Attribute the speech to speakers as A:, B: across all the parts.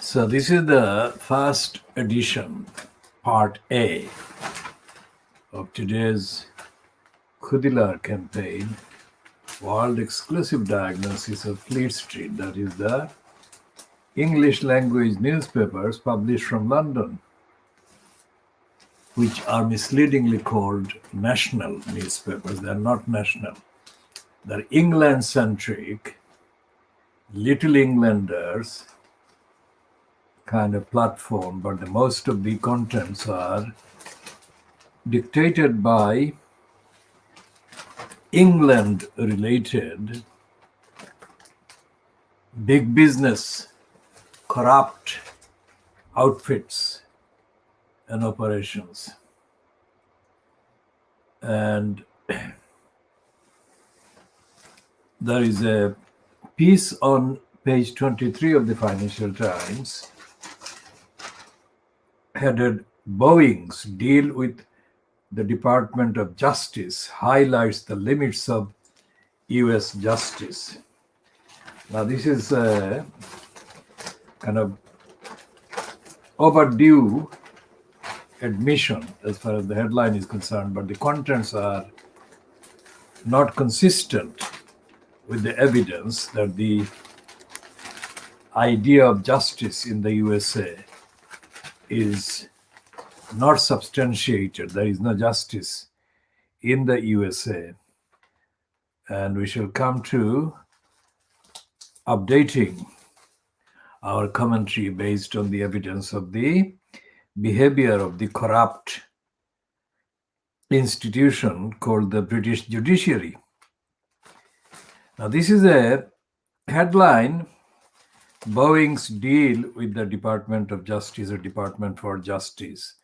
A: So this is the first edition, part A of today's Khoodeelaar campaign, World Exclusive Diagnosis of Fleet Street, that is the English language newspapers published from London, which are misleadingly called national newspapers. They are not national. They're England-centric, Little Englanders kind of platform, but most of the contents are dictated by England-related big business, corrupt outfits and operations. And there is a piece on page 23 of the Financial Times headed "Boeing's Deal with the Department of Justice Highlights the Limits of US Justice." Now, this is a kind of overdue admission as far as the headline is concerned, but the contents are not consistent with the evidence that the idea of justice in the USA is not substantiated. There is no justice in the USA. And we shall come to updating our commentary based on the evidence of the behavior of the corrupt institution called the British judiciary. Now, this is a headline: Boeing's deal with the Department of Justice or Department for Justice.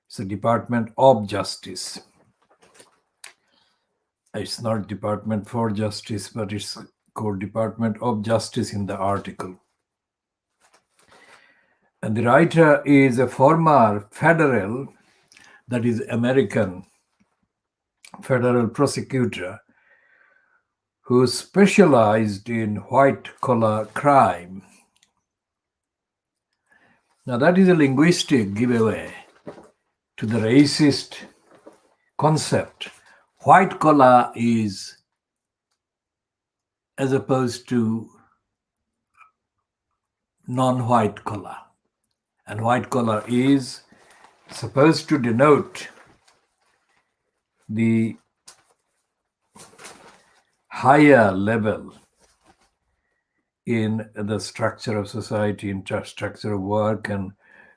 A: It's a Department of Justice. It's not Department for Justice, but it's called Department of Justice in the article. And the writer is a former federal, that is American federal prosecutor who specialized in white-collar crime. Now, that is a linguistic giveaway to the racist concept. White-collar is as opposed to non-white collar. And white-collar is supposed to denote the higher level in the structure of society, in structure of work and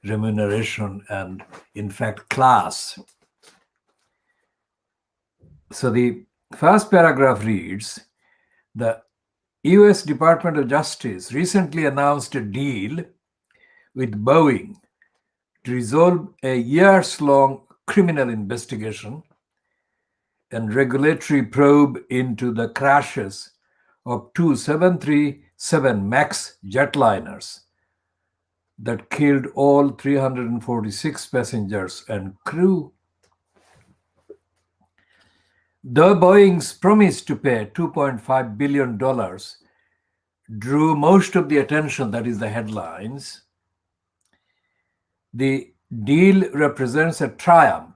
A: remuneration, and in fact class. So the first paragraph reads, the US Department of Justice recently announced a deal with Boeing to resolve a years-long criminal investigation and regulatory probe into the crashes of two 737 MAX jetliners that killed all 346 passengers and crew. Though Boeing's promise to pay $2.5 billion drew most of the attention, that is the headlines, the deal represents a triumph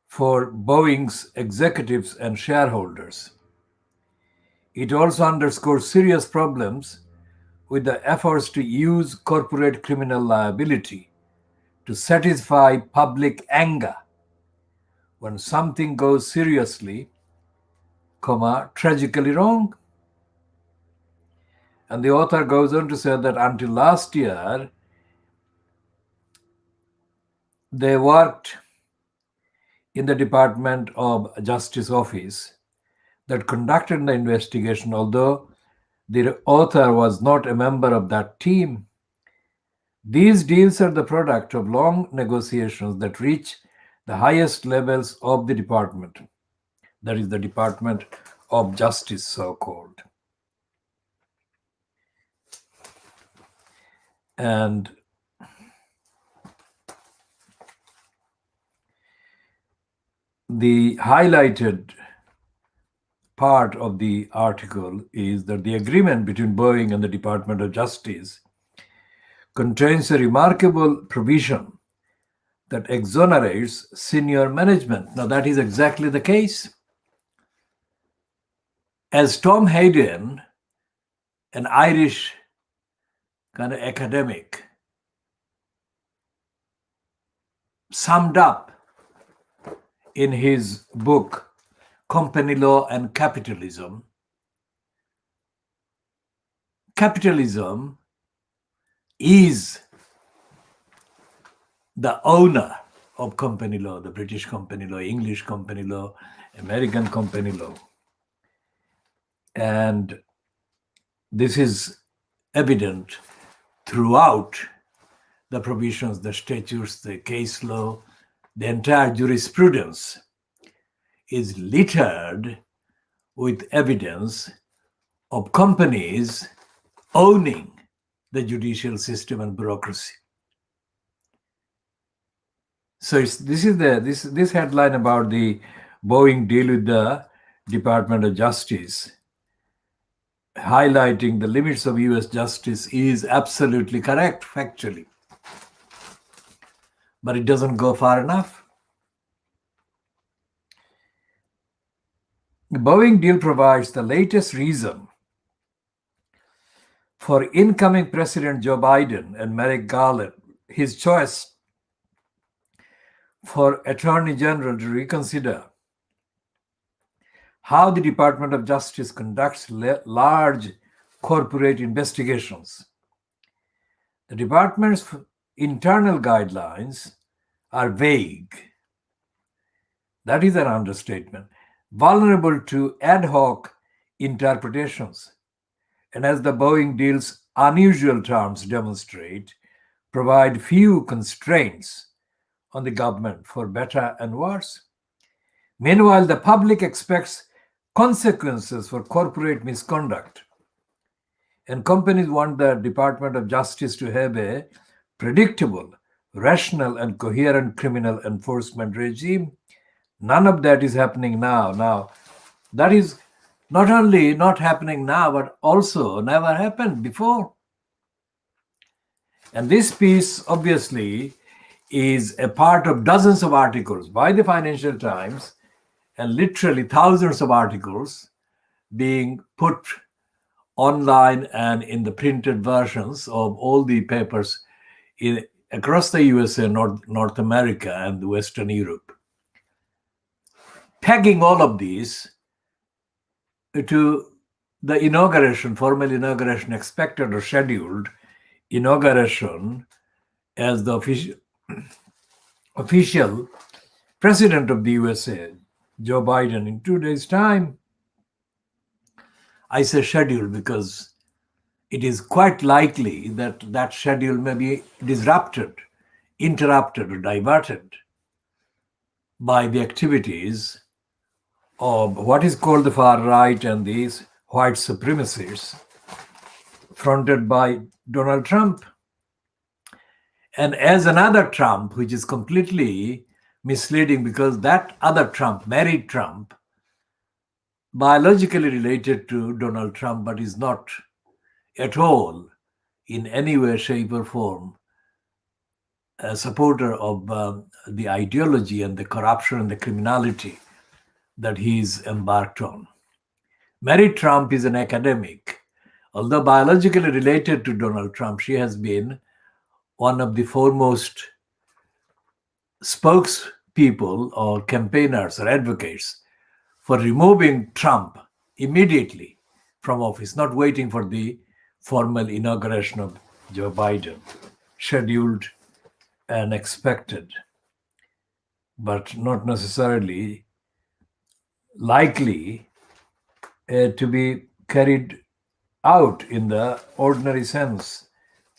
A: for Boeing's executives and shareholders. It also underscores serious problems with the efforts to use corporate criminal liability to satisfy public anger when something goes seriously, tragically wrong. And the author goes on to say that until last year, they worked in the Department of Justice office that conducted the investigation, although the author was not a member of that team. These deals are the product of long negotiations that reach the highest levels of the department, that is the Department of Justice, so-called. And the highlighted part of the article is that the agreement between Boeing and the Department of Justice contains a remarkable provision that exonerates senior management. Now, that is exactly the case. As Tom Hayden, an Irish kind of academic, summed up in his book, Company Law and Capitalism, capitalism is the owner of company law, the British company law, English company law, American company law. And this is evident throughout the provisions, the statutes, the case law, the entire jurisprudence is littered with evidence of companies owning the judicial system and bureaucracy. So this headline about the Boeing deal with the Department of Justice, highlighting the limits of US justice, is absolutely correct factually. But it doesn't go far enough. The Boeing deal provides the latest reason for incoming President Joe Biden and Merrick Garland, his choice for Attorney General, to reconsider how the Department of Justice conducts large corporate investigations. The department's internal guidelines are vague. That is an understatement. Vulnerable to ad hoc interpretations. And as the Boeing deal's unusual terms demonstrate, provide few constraints on the government for better and worse. Meanwhile, the public expects consequences for corporate misconduct. And companies want the Department of Justice to have a predictable, rational, and coherent criminal enforcement regime. None of that is happening now. Now, that is not only not happening now, but also never happened before. And this piece, obviously, is a part of dozens of articles by the Financial Times, and literally thousands of articles being put online and in the printed versions of all the papers across the USA, North America, and Western Europe, pegging all of these to the inauguration, formal inauguration, expected or scheduled inauguration as the official president of the USA, Joe Biden, in 2 days' time. I say scheduled because it is quite likely that that schedule may be disrupted, interrupted, or diverted by the activities of what is called the far right and these white supremacists fronted by Donald Trump. And as another Trump, which is completely misleading because that other Trump, married Trump, biologically related to Donald Trump, but is not at all in any way, shape, or form a supporter of the ideology and the corruption and the criminality that he's embarked on. Mary Trump is an academic. Although biologically related to Donald Trump, she has been one of the foremost spokespeople or campaigners or advocates for removing Trump immediately from office, not waiting for the formal inauguration of Joe Biden, scheduled and expected, but not necessarily likely to be carried out in the ordinary sense,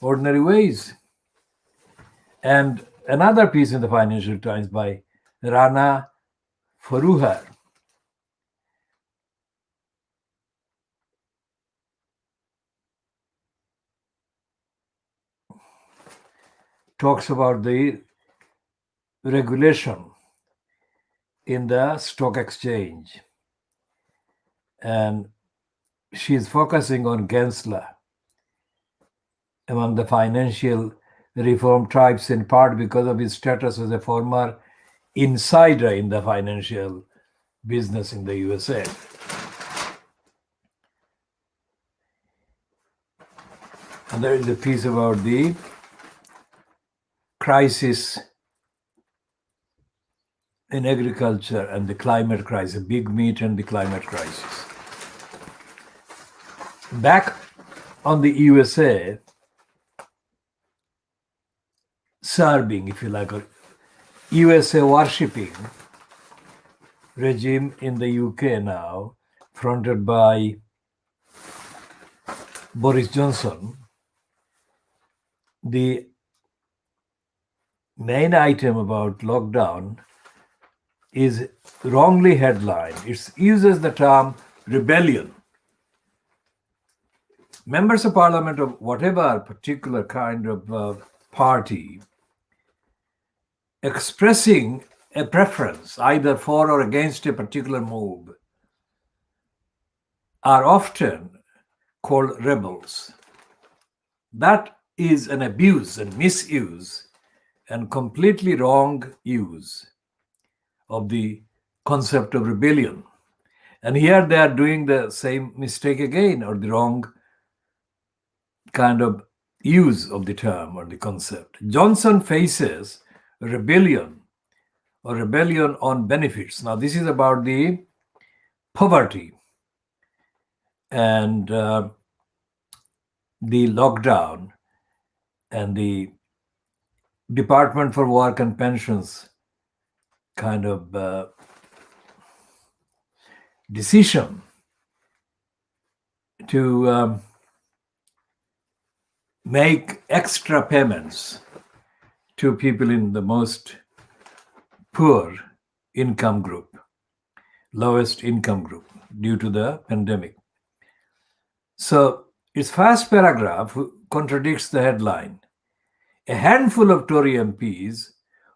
A: ordinary ways. And another piece in the Financial Times by Rana Foroohar talks about the regulation in the stock exchange. And she's focusing on Gensler. among the financial reform tribes, in part because of his status as a former insider in the financial business in the USA. And there is a piece about the crisis in agriculture and the climate crisis, big meat and the climate crisis. Back on the USA, serving, if you like, or USA worshipping regime in the UK now, fronted by Boris Johnson, the main item about lockdown is wrongly headlined. It uses the term rebellion. Members of parliament of whatever particular kind of party expressing a preference either for or against a particular move are often called rebels. That is an abuse and misuse and completely wrong use of the concept of rebellion. And here they are doing the same mistake again, or the wrong kind of use of the term or the concept. Johnson faces rebellion or rebellion on benefits. Now, this is about the poverty and the lockdown and the Department for Work and Pensions kind of decision to make extra payments to people in the most poor income group, lowest income group, due to the pandemic. So its first paragraph contradicts the headline. A handful of Tory MPs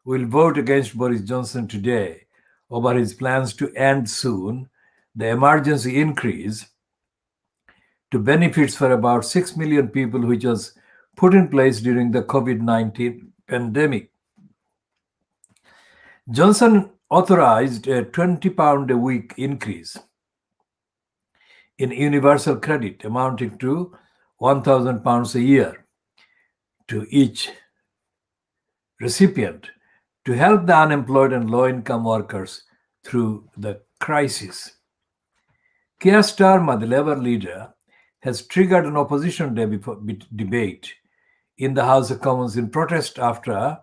A: will vote against Boris Johnson today over his plans to end soon the emergency increase to benefits for about 6 million people, which was put in place during the COVID-19 pandemic. Johnson authorized a £20 a week increase in universal credit amounting to £1,000 a year to each recipient to help the unemployed and low-income workers through the crisis. Keir Starmer, the Labour leader, has triggered an opposition debate in the House of Commons in protest after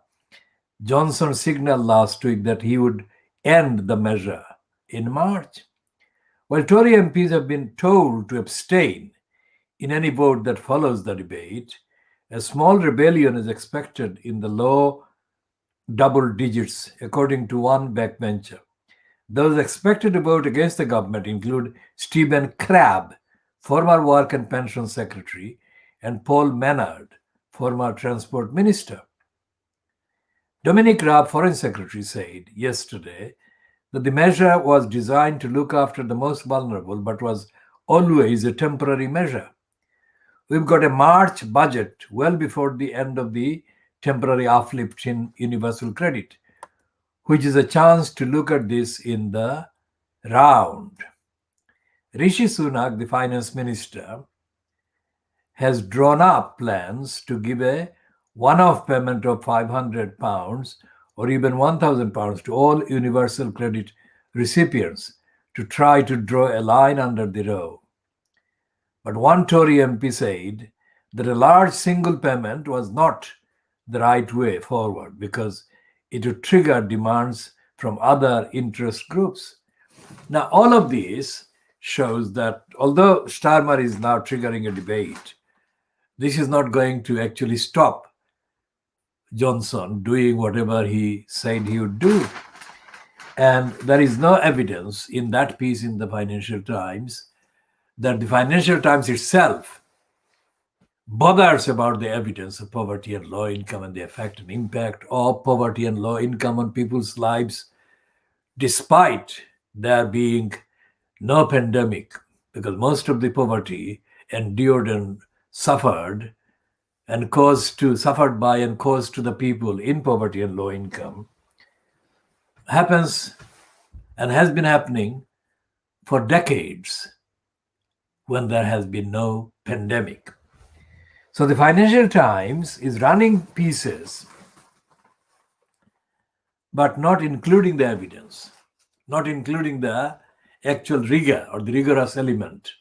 A: Johnson signaled last week that he would end the measure in March. While Tory MPs have been told to abstain in any vote that follows the debate, a small rebellion is expected in the low double digits, according to one backbencher. Those expected to vote against the government include Stephen Crabb, former Work and Pension Secretary, and Paul Maynard, former Transport Minister. Dominic Raab, Foreign Secretary, said yesterday that the measure was designed to look after the most vulnerable, but was always a temporary measure. We've got a March budget well before the end of the temporary uplift in universal credit, which is a chance to look at this in the round. Rishi Sunak, the finance minister, has drawn up plans to give a one-off payment of £500 or even £1,000 to all universal credit recipients to try to draw a line under the row. But one Tory MP said that a large single payment was not the right way forward because it would trigger demands from other interest groups. Now, all of this shows that although Starmer is now triggering a debate, this is not going to actually stop Johnson doing whatever he said he would do. And there is no evidence in that piece in the Financial Times that the Financial Times itself bothers about the evidence of poverty and low income and the effect and impact of poverty and low income on people's lives, despite there being no pandemic, because most of the poverty endured and suffered and suffered by and caused to the people in poverty and low income happens and has been happening for decades when there has been no pandemic. So the Financial Times is running pieces, but not including the evidence, not including the actual rigor or the rigorous element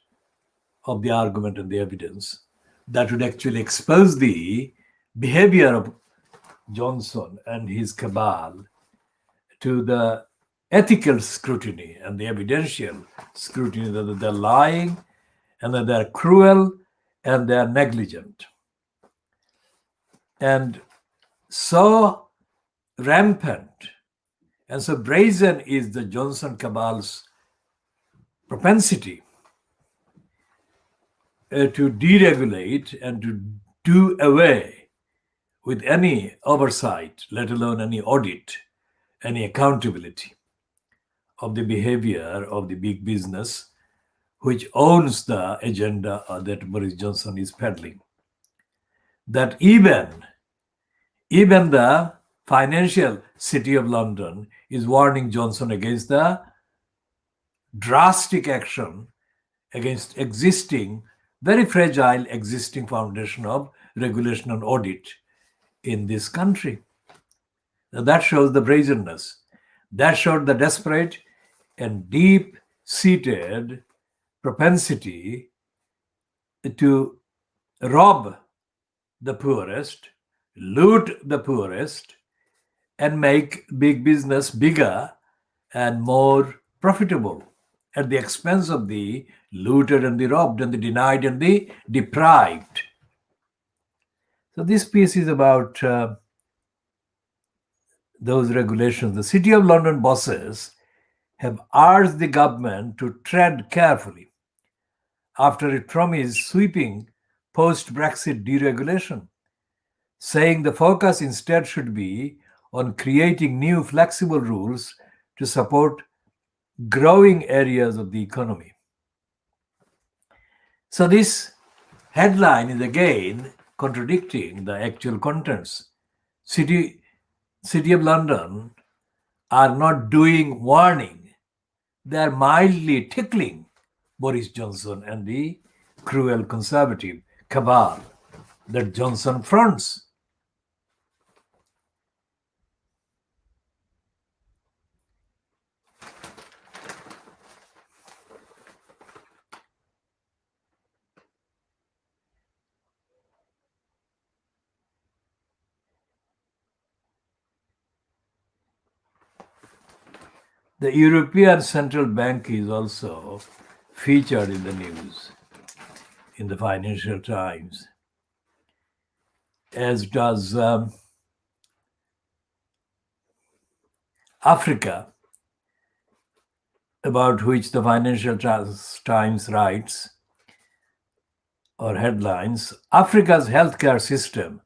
A: of the argument and the evidence that would actually expose the behavior of Johnson and his cabal to the ethical scrutiny and the evidential scrutiny that they're lying and that they're cruel and they're negligent. And so rampant and so brazen is the Johnson cabal's propensity to deregulate and to do away with any oversight, let alone any audit, any accountability of the behavior of the big business which owns the agenda that Boris Johnson is peddling. That even the financial city of London is warning Johnson against the drastic action against very fragile existing foundation of regulation and audit in this country. Now that shows the brazenness. That showed the desperate and deep-seated propensity to rob the poorest, loot the poorest, and make big business bigger and more profitable at the expense of the looted and the robbed and the denied and the deprived. So this piece is about those regulations. The City of London bosses have urged the government to tread carefully after it promised sweeping post-Brexit deregulation, saying the focus instead should be on creating new flexible rules to support growing areas of the economy. So this headline is again contradicting the actual contents. City of London are not doing warning. They are mildly tickling Boris Johnson and the cruel conservative cabal that Johnson fronts. The European Central Bank is also featured in the news in the Financial Times, as does Africa, about which the Financial Times writes or headlines, Africa's healthcare system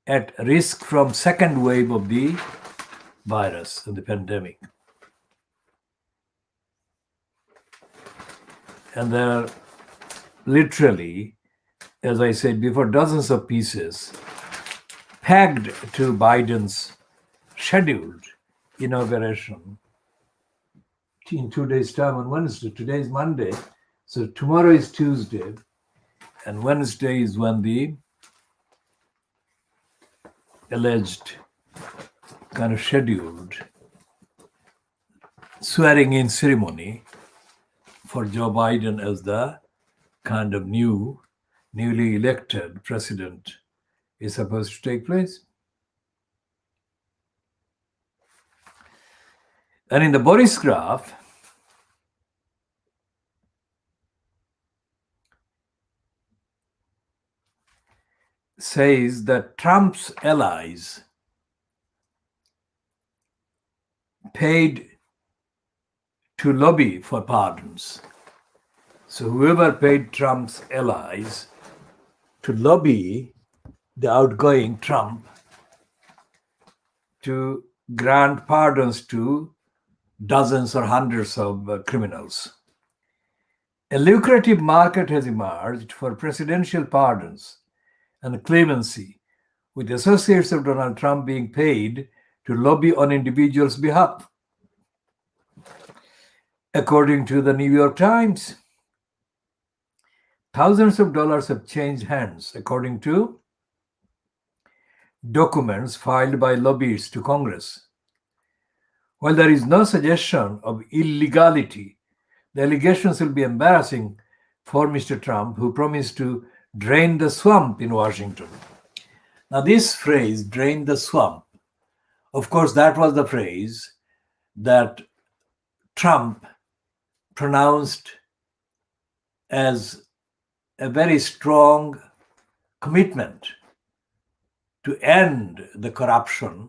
A: at risk from second wave of the virus and the pandemic. And there are literally, as I said before, dozens of pieces pegged to Biden's scheduled inauguration in 2 days' time on Wednesday. Today is Monday, so tomorrow is Tuesday, and Wednesday is when the alleged kind of scheduled swearing-in ceremony for Joe Biden as the kind of newly elected president is supposed to take place. And in the Boris graph, says that Trump's allies paid to lobby for pardons. So whoever paid Trump's allies to lobby the outgoing Trump to grant pardons to dozens or hundreds of criminals. A lucrative market has emerged for presidential pardons and clemency, with associates of Donald Trump being paid to lobby on individuals' behalf. According to the New York Times, thousands of dollars have changed hands, according to documents filed by lobbyists to Congress. While there is no suggestion of illegality, the allegations will be embarrassing for Mr. Trump, who promised to drain the swamp in Washington. Now, this phrase, drain the swamp, of course, that was the phrase that Trump pronounced as a very strong commitment to end the corruption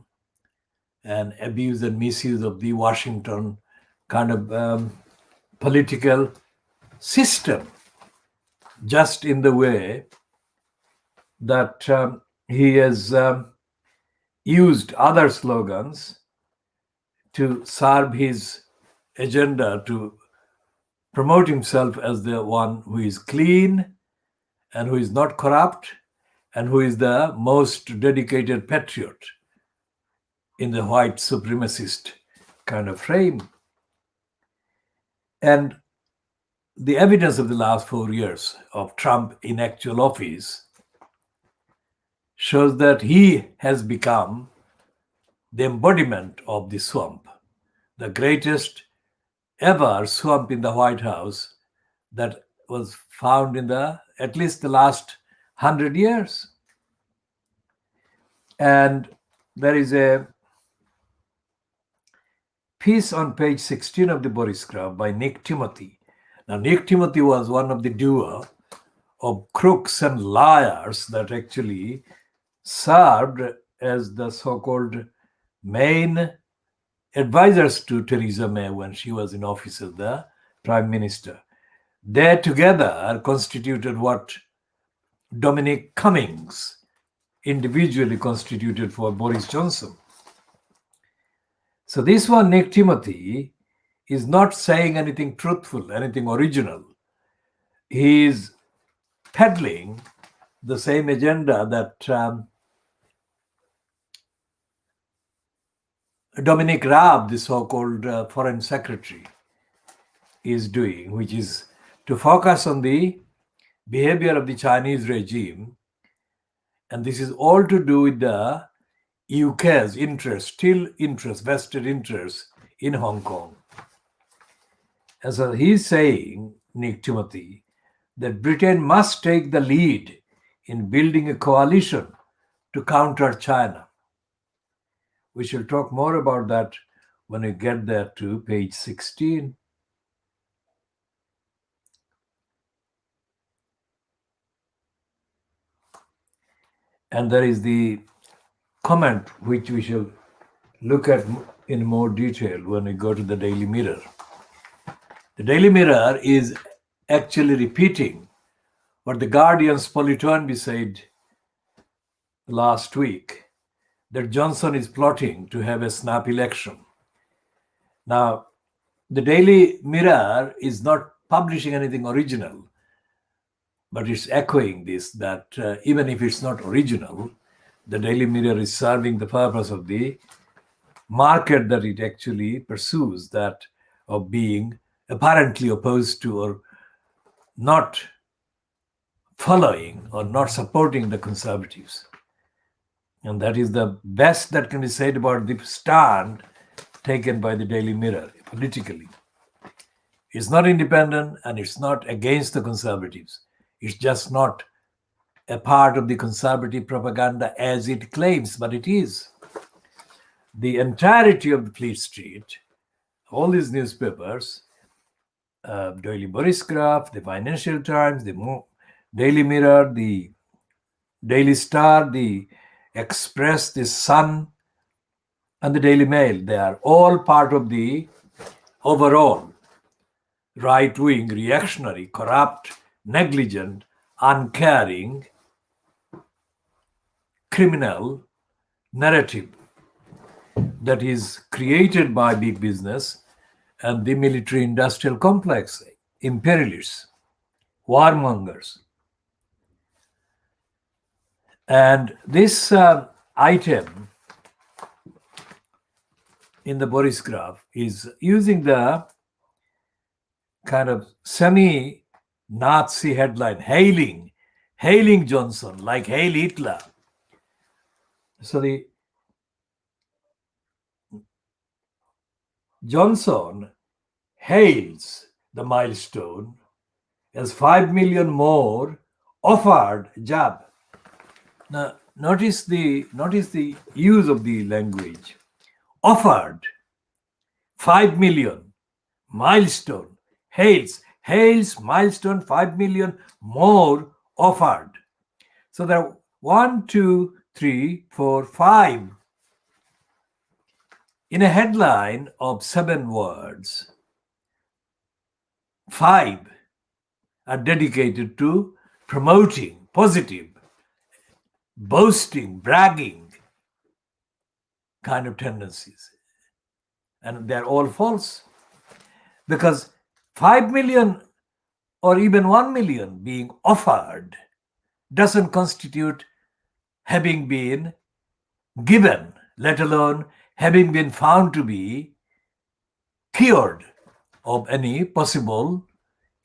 A: and abuse and misuse of the Washington kind of political system, just in the way that he has used other slogans to serve his agenda, to promote himself as the one who is clean and who is not corrupt and who is the most dedicated patriot in the white supremacist kind of frame. And the evidence of the last 4 years of Trump in actual office shows that he has become the embodiment of the swamp, the greatest ever swamp in the White House that was found in at least the last 100 years. And there is a piece on page 16 of the Boris Graph by Nick Timothy. Now, Nick Timothy was one of the duo of crooks and liars that actually served as the so-called main advisors to Theresa May when she was in office as the Prime Minister. They together constituted what Dominic Cummings individually constituted for Boris Johnson. So this one, Nick Timothy, is not saying anything truthful, anything original. He is peddling the same agenda that Dominic Raab, the so-called foreign secretary, is doing, which is to focus on the behavior of the Chinese regime. And this is all to do with the UK's interest, vested interest in Hong Kong. And so he's saying, Nick Timothy, that Britain must take the lead in building a coalition to counter China. We shall talk more about that when we get there to page 16. And there is the comment which we shall look at in more detail when we go to the Daily Mirror. The Daily Mirror is actually repeating what the Guardian's Polly Toynbee said last week, that Johnson is plotting to have a snap election. Now, the Daily Mirror is not publishing anything original, but it's echoing this, that even if it's not original, the Daily Mirror is serving the purpose of the market that it actually pursues, that of being apparently opposed to or not following or not supporting the conservatives. And that is the best that can be said about the stand taken by the Daily Mirror politically. It's not independent and it's not against the conservatives. It's just not a part of the conservative propaganda as it claims, but it is. The entirety of the Fleet Street, all these newspapers, Daily Boris Graph, the Financial Times, the Daily Mirror, the Daily Star, the Express, the Sun, and the Daily Mail, they are all part of the overall right-wing, reactionary, corrupt, negligent, uncaring, criminal narrative that is created by big business and the military-industrial complex, imperialists, warmongers. And this item in the Boris graph is using the kind of semi-Nazi headline, hailing Johnson, like hail Hitler. So the Johnson hails the milestone as 5 million more offered jab. Now notice the use of the language. Offered 5 million milestone hails milestone 5 million more offered. So there are 1, 2, 3, 4, 5 in a headline of 7 words. 5 are dedicated to promoting positive, boasting, bragging kind of tendencies. And they're all false. Because 5 million or even 1 million being offered doesn't constitute having been given, let alone having been found to be cured of any possible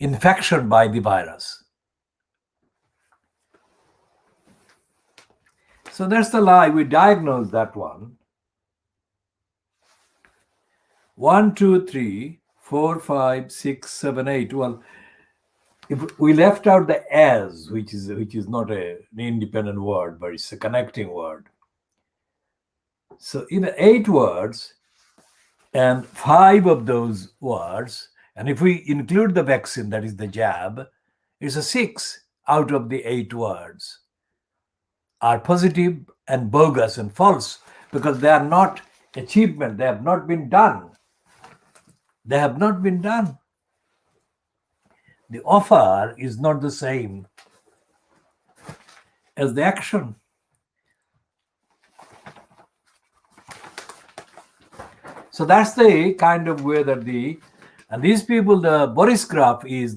A: infection by the virus. So that's the lie. We diagnose that one. 1, 2, 3, 4, 5, 6, 7, 8. Well, if we left out the as, which is not an independent word, but it's a connecting word. So even 8 words, and 5 of those words, and if we include the vaccine, that is the jab, it's a 6 out of the 8 words are positive and bogus and false, because they are not achievement. They have not been done. They have not been done. The offer is not the same as the action. So that's the kind of way that and these people, the Boris graph is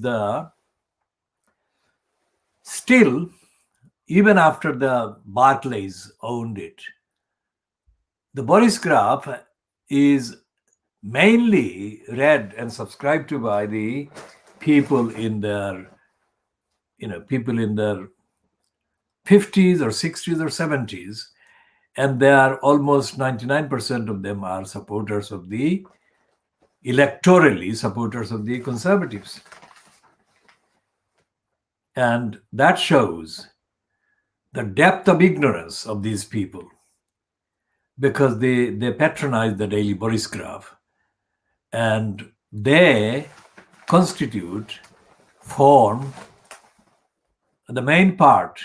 A: still, even after the Barclays owned it, the Boris graph is mainly read and subscribed to by the people in their 50s or 60s or 70s, and they are almost 99% of them are supporters of the electorally supporters of the conservatives. And that shows the depth of ignorance of these people, because they patronize the daily Boris graph, and they form the main part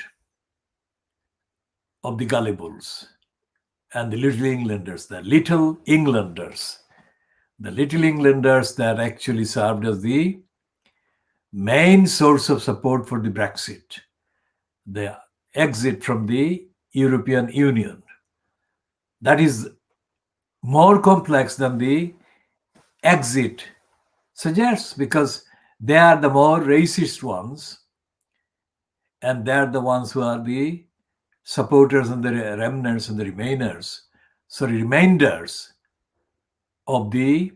A: of the gullibles and the little Englanders, the little Englanders that actually served as the main source of support for the Brexit, the exit from the European Union. That is more complex than the exit suggests, because they are the more racist ones, and they are the ones who are the supporters and the remnants and the remainders of the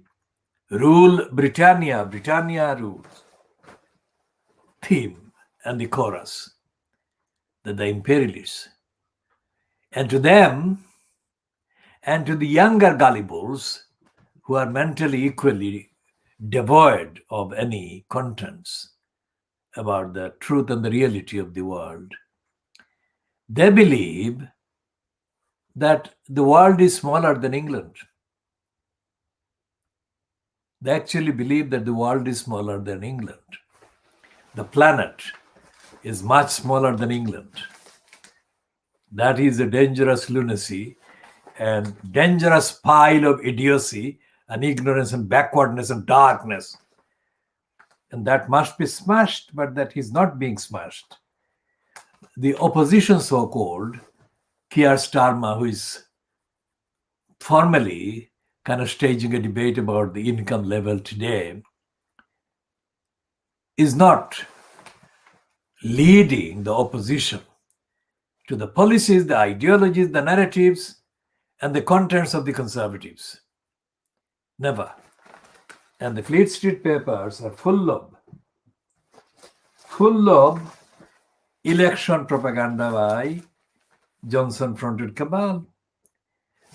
A: rule Britannia rules theme and the chorus, that the imperialists. And to them, and to the younger gullibles who are mentally equally devoid of any contents about the truth and the reality of the world, they believe that the world is smaller than England. They actually believe that the world is smaller than England. The planet is much smaller than England. That is a dangerous lunacy and dangerous pile of idiocy and ignorance and backwardness and darkness. And that must be smashed, but that is not being smashed. The opposition, so-called, Keir Starmer, who is formally kind of staging a debate about the income level today, is not leading the opposition to the policies, the ideologies, the narratives, and the contents of the conservatives. Never. And the Fleet Street papers are full of election propaganda by Johnson-fronted cabal.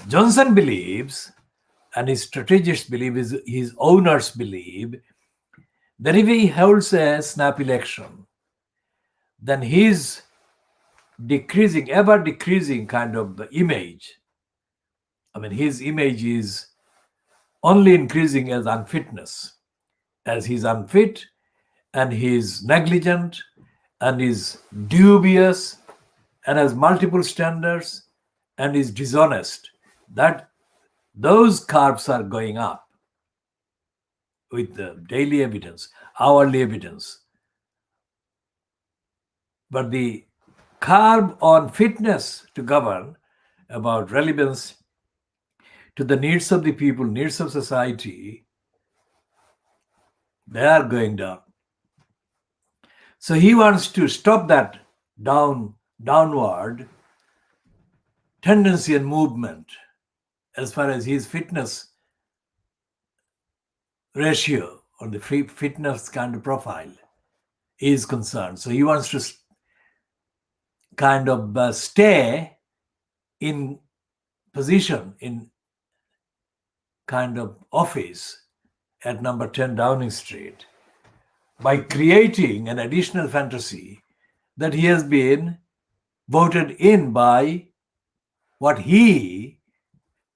A: Johnson believes, and his strategists believe, his owners believe, that if he holds a snap election, then his ever decreasing kind of image, his image is only increasing as unfitness, as he's unfit and he's negligent and is dubious and has multiple standards and is dishonest, that those curves are going up with the daily evidence, hourly evidence. But the curve on fitness to govern, about relevance to the needs of the people, needs of society, they are going down. So he wants to stop that downward tendency and movement as far as his fitness ratio or the fitness kind of profile is concerned. So he wants to kind of stay in position, in kind of office at number 10 Downing Street by creating an additional fantasy that he has been voted in by what he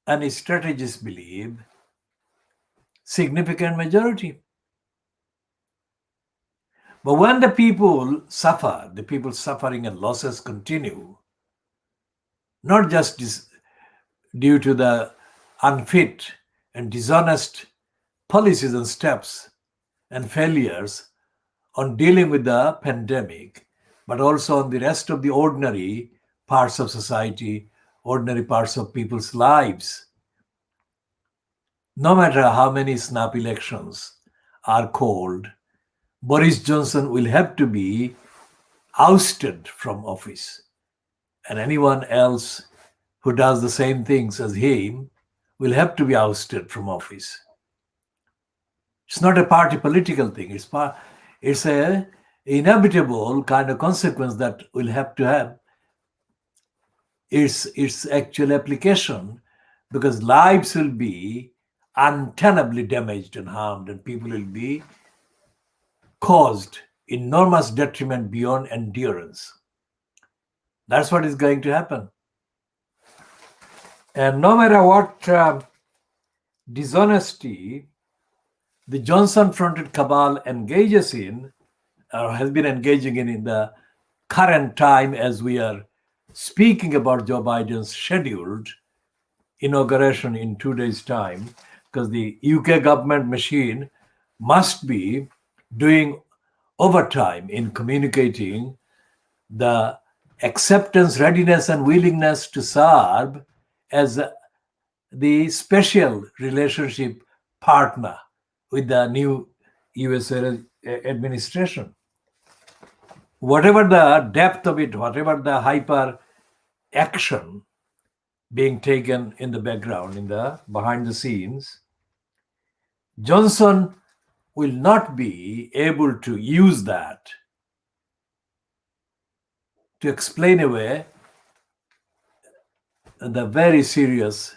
A: and his strategists believe significant majority. But when the people suffer, the people suffering and losses continue, not just due to the unfit and dishonest policies and steps and failures on dealing with the pandemic, but also on the rest of the ordinary parts of society, ordinary parts of people's lives. No matter how many snap elections are called, Boris Johnson will have to be ousted from office. And anyone else who does the same things as him will have to be ousted from office. It's not a party political thing. It's a inevitable kind of consequence that will have to have its actual application, because lives will be untenably damaged and harmed, and people will be caused enormous detriment beyond endurance. That's what is going to happen. And no matter what dishonesty the Johnson-fronted cabal engages in, or has been engaging in the current time as we are speaking about Joe Biden's scheduled inauguration in 2 days' time, because the UK government machine must be doing overtime in communicating the acceptance, readiness, and willingness to serve as the relationship partner with the new US administration. Whatever the depth of it, whatever the hyper action being taken in the background, behind the scenes, Johnson will not be able to use that to explain away the very serious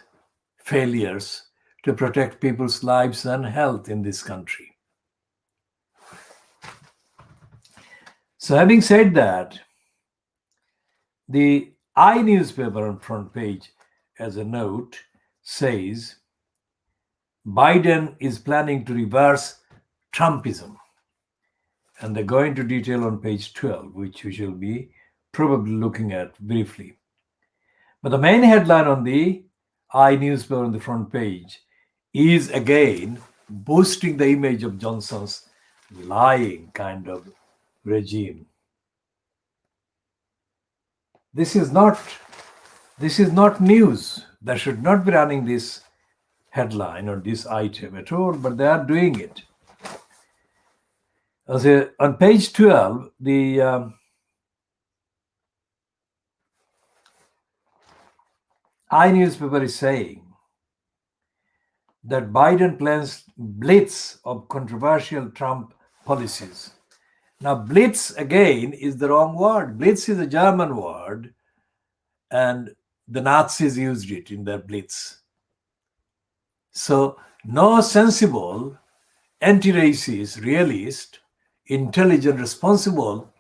A: failures to protect people's lives and health in this country. So having said that, the I newspaper on front page, as a note, says Biden is planning to reverse Trumpism. And they go into detail on page 12, which we shall be probably looking at briefly. But the main headline on the I newspaper on the front page is again boosting the image of Johnson's lying kind of regime. This is not news. They should not be running this headline or this item at all, but they are doing it. On page 12, the newspaper is saying that Biden plans blitz of controversial Trump policies. Now, blitz again is the wrong word. Blitz is a German word, and the Nazis used it in their blitz. So, no sensible, anti racist, realist, intelligent, responsible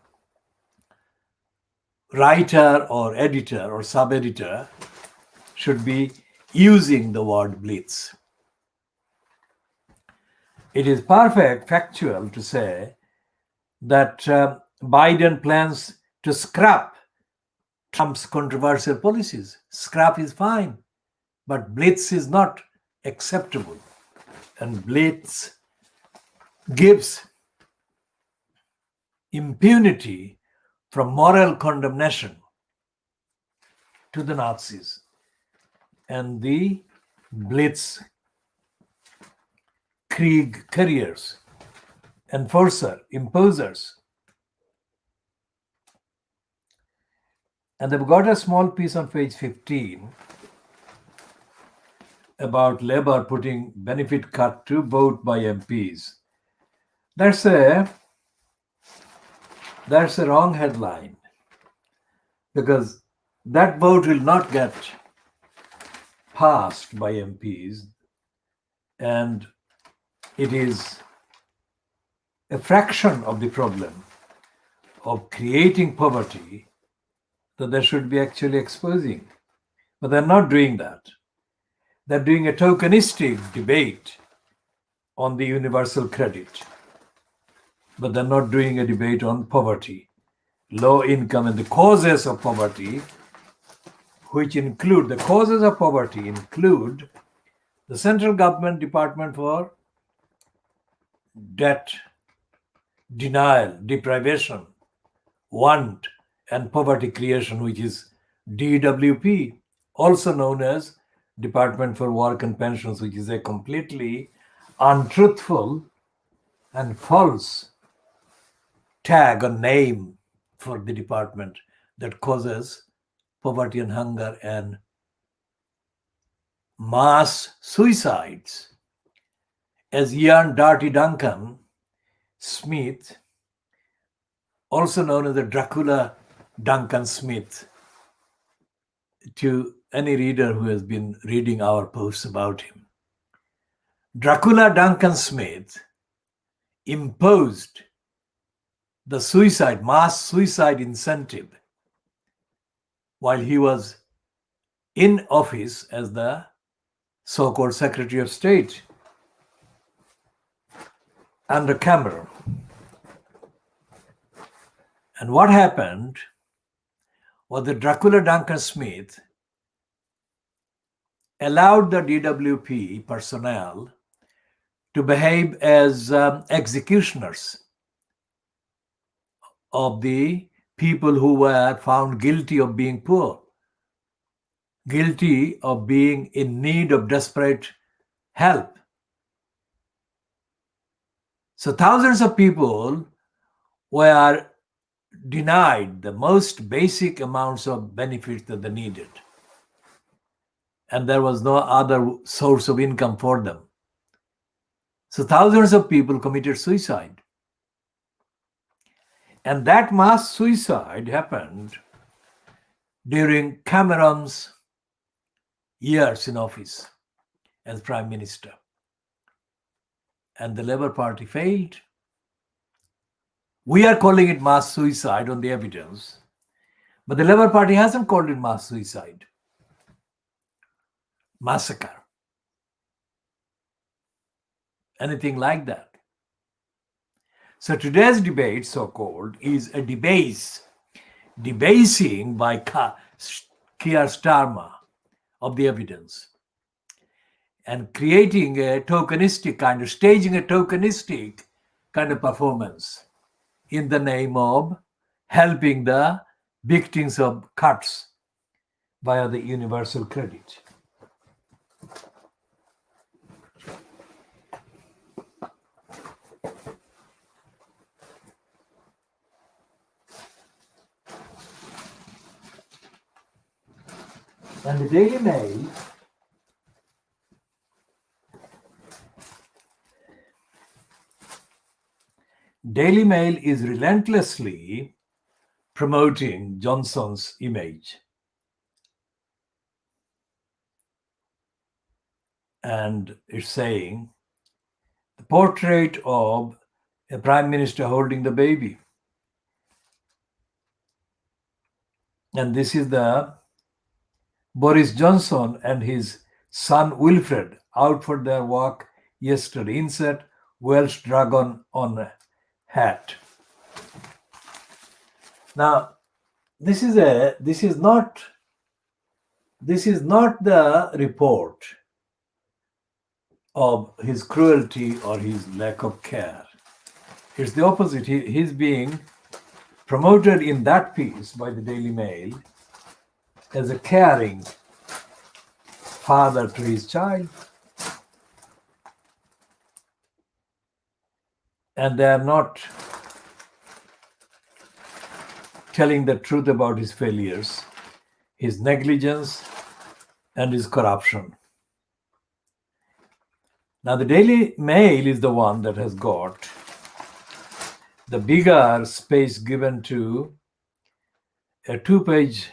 A: writer or editor or sub editor should be using the word blitz. It is perfect, factual to say that Biden plans to scrap Trump's controversial policies. Scrap is fine, but blitz is not acceptable. And blitz gives impunity from moral condemnation to the Nazis. And the blitz Krieg carriers, imposers. And they've got a small piece on page 15 about Labour putting benefit cut to vote by MPs. That's a wrong headline, because that vote will not get passed by MPs, and it is a fraction of the problem of creating poverty that they should be actually exposing. But they're not doing that. They're doing a tokenistic debate on the universal credit, but they're not doing a debate on poverty, low income, and the causes of poverty, which include the Central Government Department for Debt Denial, Deprivation, Want, and Poverty Creation, which is DWP, also known as Department for Work and Pensions, which is a completely untruthful and false tag or name for the department that causes poverty and hunger and mass suicides. As Ian Darty Duncan Smith, also known as the Dracula Duncan Smith, to any reader who has been reading our posts about him, Dracula Duncan Smith imposed the mass suicide incentive while he was in office as the so-called Secretary of State under Cameron. And what happened was that Dracula Duncan Smith allowed the DWP personnel to behave as executioners of the people who were found guilty of being poor, guilty of being in need of desperate help. So thousands of people were denied the most basic amounts of benefits that they needed. And there was no other source of income for them. So thousands of people committed suicide. And that mass suicide happened during Cameron's years in office as Prime Minister. And the Labour Party failed. We are calling it mass suicide on the evidence, but the Labour Party hasn't called it mass suicide. Massacre. Anything like that. So today's debate, so-called, is a debasing by Keir Starmer of the evidence, and creating a tokenistic kind of, staging a tokenistic kind of performance in the name of helping the victims of cuts via the universal credit. And the Daily Mail is relentlessly promoting Johnson's image. And it's saying the portrait of a prime minister holding the baby. And this is the Boris Johnson and his son Wilfred out for their walk yesterday. Insert Welsh dragon on a hat. Now, this is not the report of his cruelty or his lack of care. It's the opposite. He's being promoted in that piece by the Daily Mail as a caring father to his child. And they are not telling the truth about his failures, his negligence, and his corruption. Now, the Daily Mail is the one that has got the bigger space given to a 2-page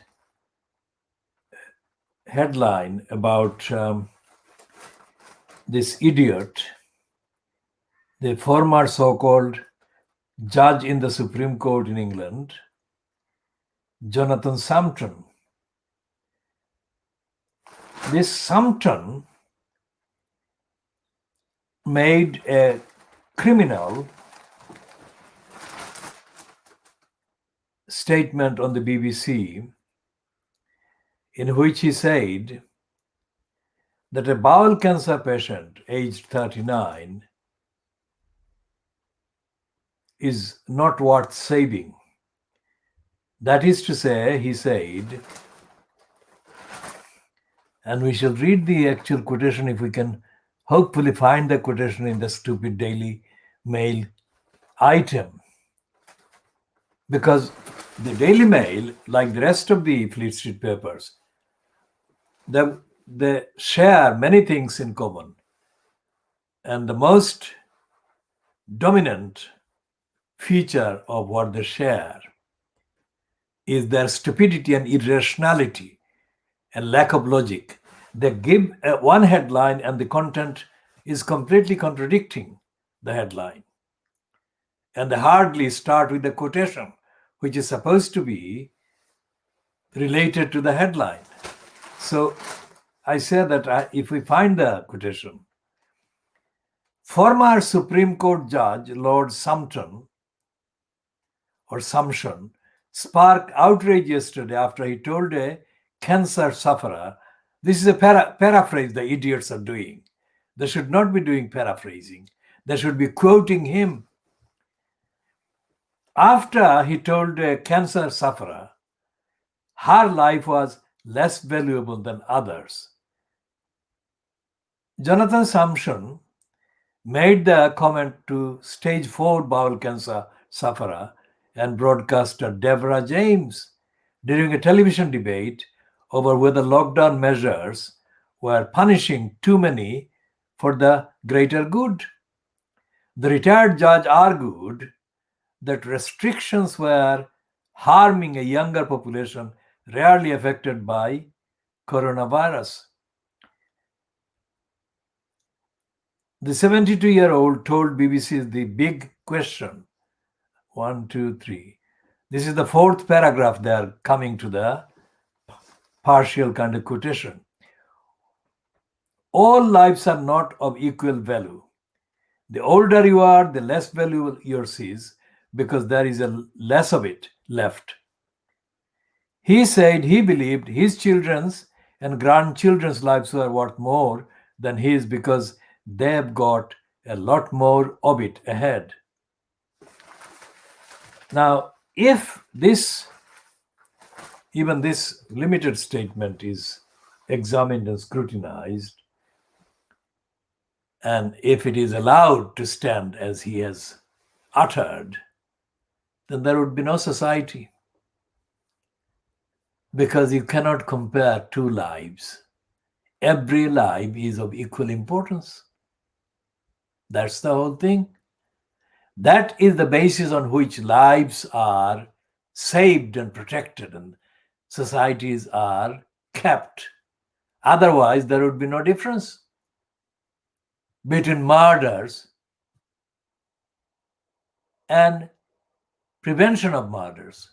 A: headline about this idiot, the former so-called judge in the Supreme Court in England, Jonathan Sumpton. This Sumpton made a criminal statement on the BBC in which he said that a bowel cancer patient aged 39 is not worth saving. That is to say, he said, and we shall read the actual quotation if we can hopefully find the quotation in the stupid Daily Mail item. Because the Daily Mail, like the rest of the Fleet Street papers, they share many things in common. And the most dominant feature of what they share is their stupidity and irrationality and lack of logic. They give one headline and the content is completely contradicting the headline. And they hardly start with the quotation, which is supposed to be related to the headline. So I say that if we find the quotation, former Supreme Court Judge Lord Sumption sparked outrage yesterday after he told a cancer sufferer, this is a paraphrase the idiots are doing. They should not be doing paraphrasing. They should be quoting him. After he told a cancer sufferer her life was less valuable than others, Jonathan Sumption made the comment to stage 4 bowel cancer sufferer and broadcaster Deborah James during a television debate over whether lockdown measures were punishing too many for the greater good. The retired judge argued that restrictions were harming a younger population rarely affected by coronavirus. The 72-year-old told BBC the big question. 1, 2, 3. This is the 4th paragraph. They are coming to the partial kind of quotation. All lives are not of equal value. The older you are, the less valuable yours is because there is a less of it left. He said he believed his children's and grandchildren's lives were worth more than his because they've got a lot more of it ahead. Now, if even this limited statement is examined and scrutinized, and if it is allowed to stand as he has uttered, then there would be no society. because you cannot compare two lives. Every life is of equal importance. That's the whole thing. That is the basis on which lives are saved and protected and societies are kept. Otherwise, there would be no difference between murders and prevention of murders,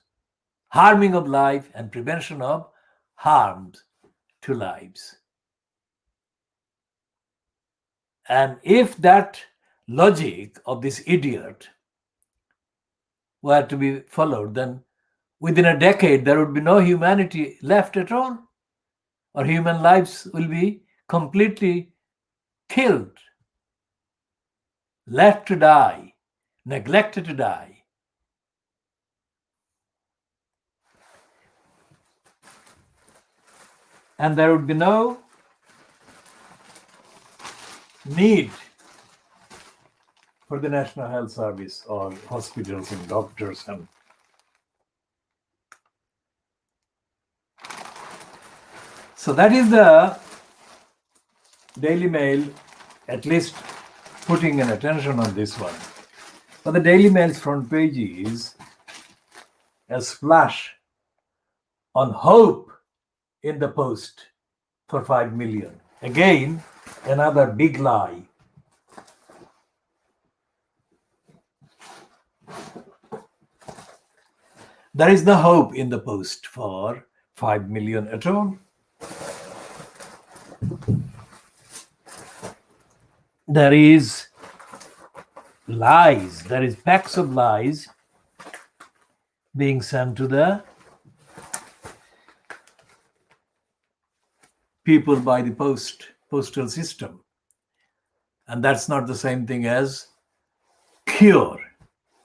A: harming of life and prevention of harms to lives. And if that logic of this idiot were to be followed, then within a decade there would be no humanity left at all, or human lives will be completely killed, left to die, neglected to die. And there would be no need for the National Health Service or hospitals and doctors. And so that is the Daily Mail, at least putting an attention on this one. But the Daily Mail's front page is a splash on hope in the post for 5 million. Again, another big lie. There is no hope in the post for 5 million at all. There is lies, there is packs of lies being sent to the people by the postal system. And that's not the same thing as cure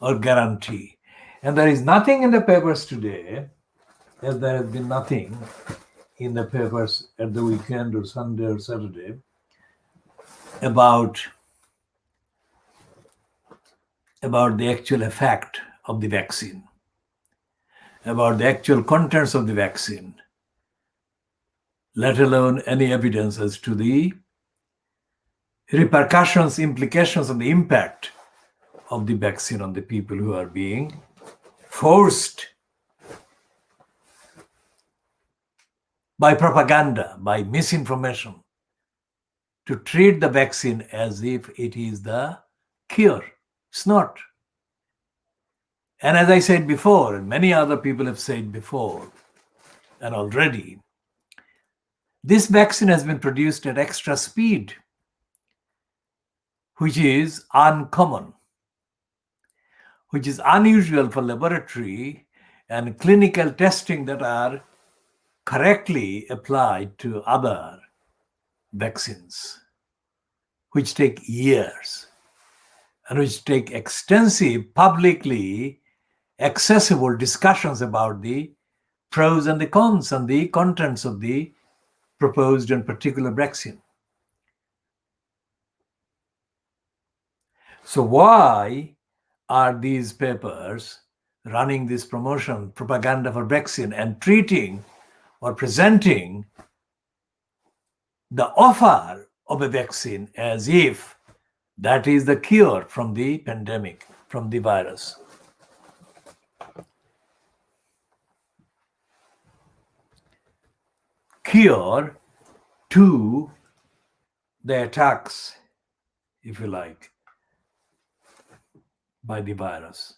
A: or guarantee. And there is nothing in the papers today, as there has been nothing in the papers at the weekend or Sunday or Saturday, about the actual effect of the vaccine, about the actual contents of the vaccine, let alone any evidence as to the repercussions, implications, and the impact of the vaccine on the people who are being forced by propaganda, by misinformation, to treat the vaccine as if it is the cure. It's not. And as I said before, and many other people have said before, and already, this vaccine has been produced at extra speed, which is uncommon, which is unusual for laboratory and clinical testing that are correctly applied to other vaccines, which take years and which take extensive, publicly accessible discussions about the pros and the cons and the contents of the proposed and particular vaccine. So why are these papers running this promotion, propaganda for vaccine, and treating or presenting the offer of a vaccine as if that is the cure from the pandemic, from the virus? Cure to the attacks, if you like, by the virus.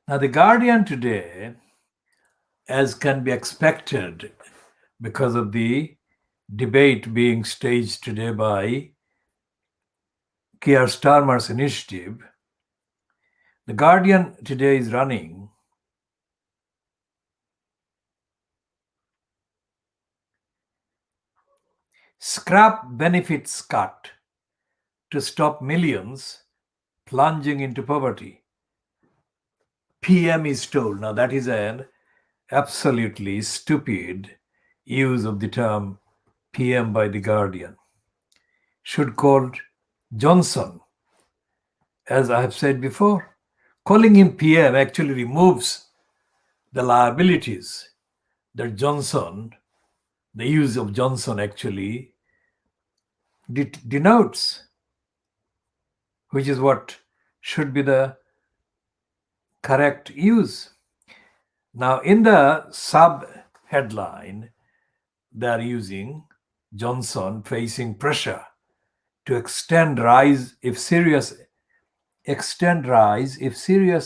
A: Now, The Guardian today, as can be expected because of the debate being staged today by Keir Starmer's initiative, The Guardian today is running scrap benefits cut to stop millions plunging into poverty. PM is told. Now, that is an absolutely stupid use of the term PM by The Guardian. Should call Johnson, as I have said before. Calling him PM actually removes the liabilities that Johnson, the use of Johnson actually denotes, which is what should be the correct use. Now, in the sub headline, they are using Johnson facing pressure to extend rise if serious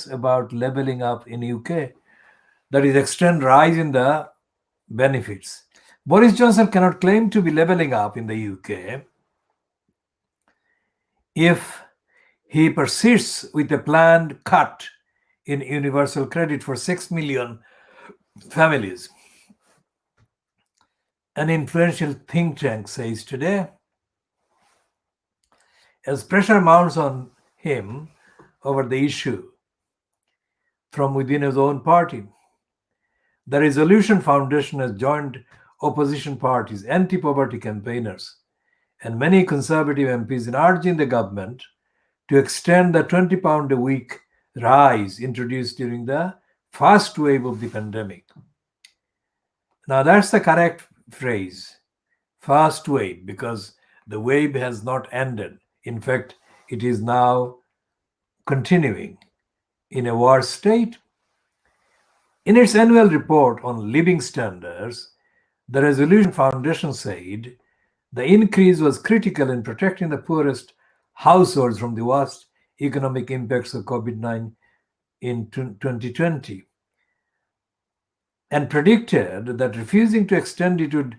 A: about leveling up in UK. That is, extend rise in the benefits. Boris Johnson cannot claim to be leveling up in the UK if he persists with a planned cut in universal credit for 6 million families. An influential think tank says today, as pressure mounts on him over the issue from within his own party. The Resolution Foundation has joined opposition parties, anti-poverty campaigners, and many Conservative MPs in urging the government to extend the £20 a week rise introduced during the first wave of the pandemic. Now, that's the correct phrase, first wave, because the wave has not ended. In fact, it is now continuing in a worse state. In its annual report on living standards, the Resolution Foundation said the increase was critical in protecting the poorest households from the worst economic impacts of COVID-19 in 2020, and predicted that refusing to extend it would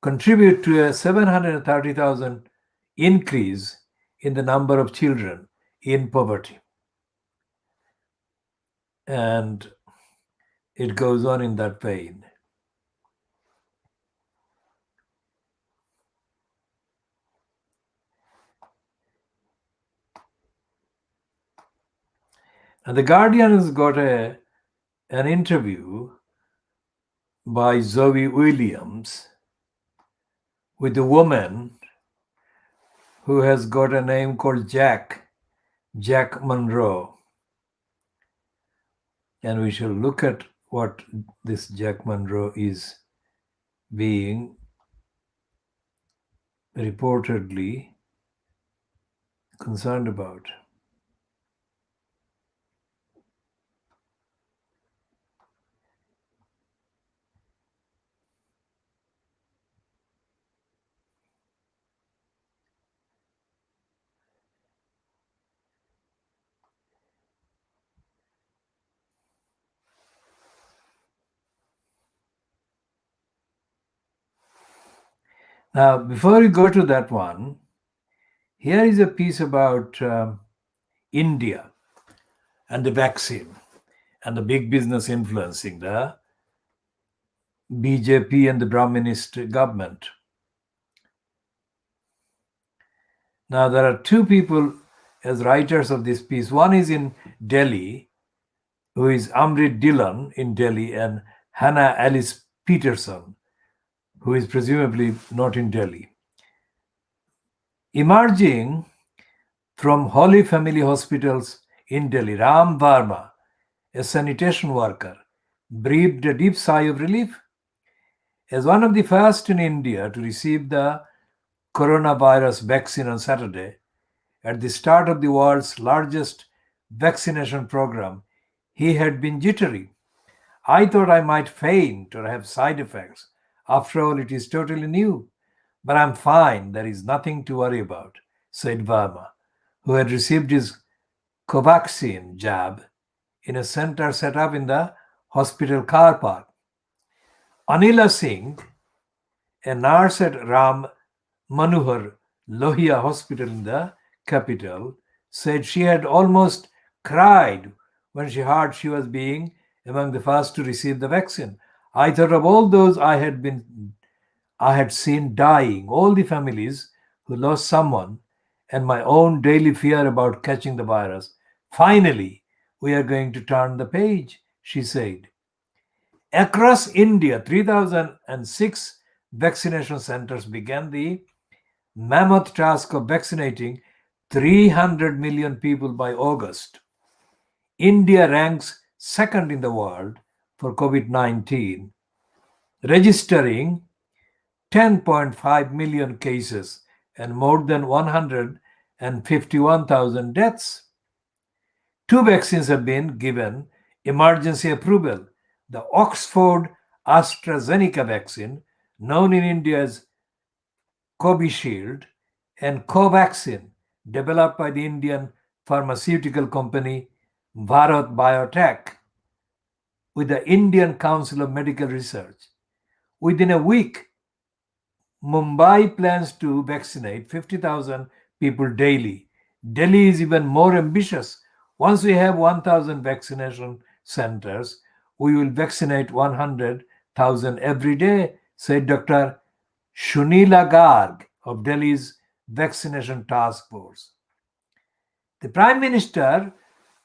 A: contribute to a 730,000 increase in the number of children in poverty. And it goes on in that vein. And The Guardian has got an interview by Zoe Williams with a woman who has got a name called Jack Monroe. And we shall look at what this Jack Monroe is being reportedly concerned about. Now, before we go to that one, here is a piece about India and the vaccine and the big business influencing the BJP and the Brahminist government. Now, there are two people as writers of this piece. One is in Delhi, who is Amrit Dhillon in Delhi, and Hannah Alice Peterson, who is presumably not in Delhi. Emerging from Holy Family Hospitals in Delhi, Ram Verma, a sanitation worker, breathed a deep sigh of relief. As one of the first in India to receive the coronavirus vaccine on Saturday, at the start of the world's largest vaccination program, he had been jittery. I thought I might faint or have side effects. After all, it is totally new. But I'm fine. There is nothing to worry about, said Verma, who had received his Covaxin jab in a center set up in the hospital car park. Anila Singh, a nurse at Ram Manohar Lohia Hospital in the capital, said she had almost cried when she heard she was being among the first to receive the vaccine. I thought of all those I had seen dying, all the families who lost someone, and my own daily fear about catching the virus. Finally, we are going to turn the page, she said. Across India, 3006 vaccination centers began the mammoth task of vaccinating 300 million people by August. India ranks second in the world for COVID-19, registering 10.5 million cases and more than 151,000 deaths. Two vaccines have been given emergency approval. The Oxford AstraZeneca vaccine, known in India as Covishield, and Covaxin, developed by the Indian pharmaceutical company Bharat Biotech with the Indian Council of Medical Research. Within a week, Mumbai plans to vaccinate 50,000 people daily. Delhi is even more ambitious. Once we have 1,000 vaccination centers, we will vaccinate 100,000 every day, said Dr. Shuneela Garg of Delhi's Vaccination Task Force. The Prime Minister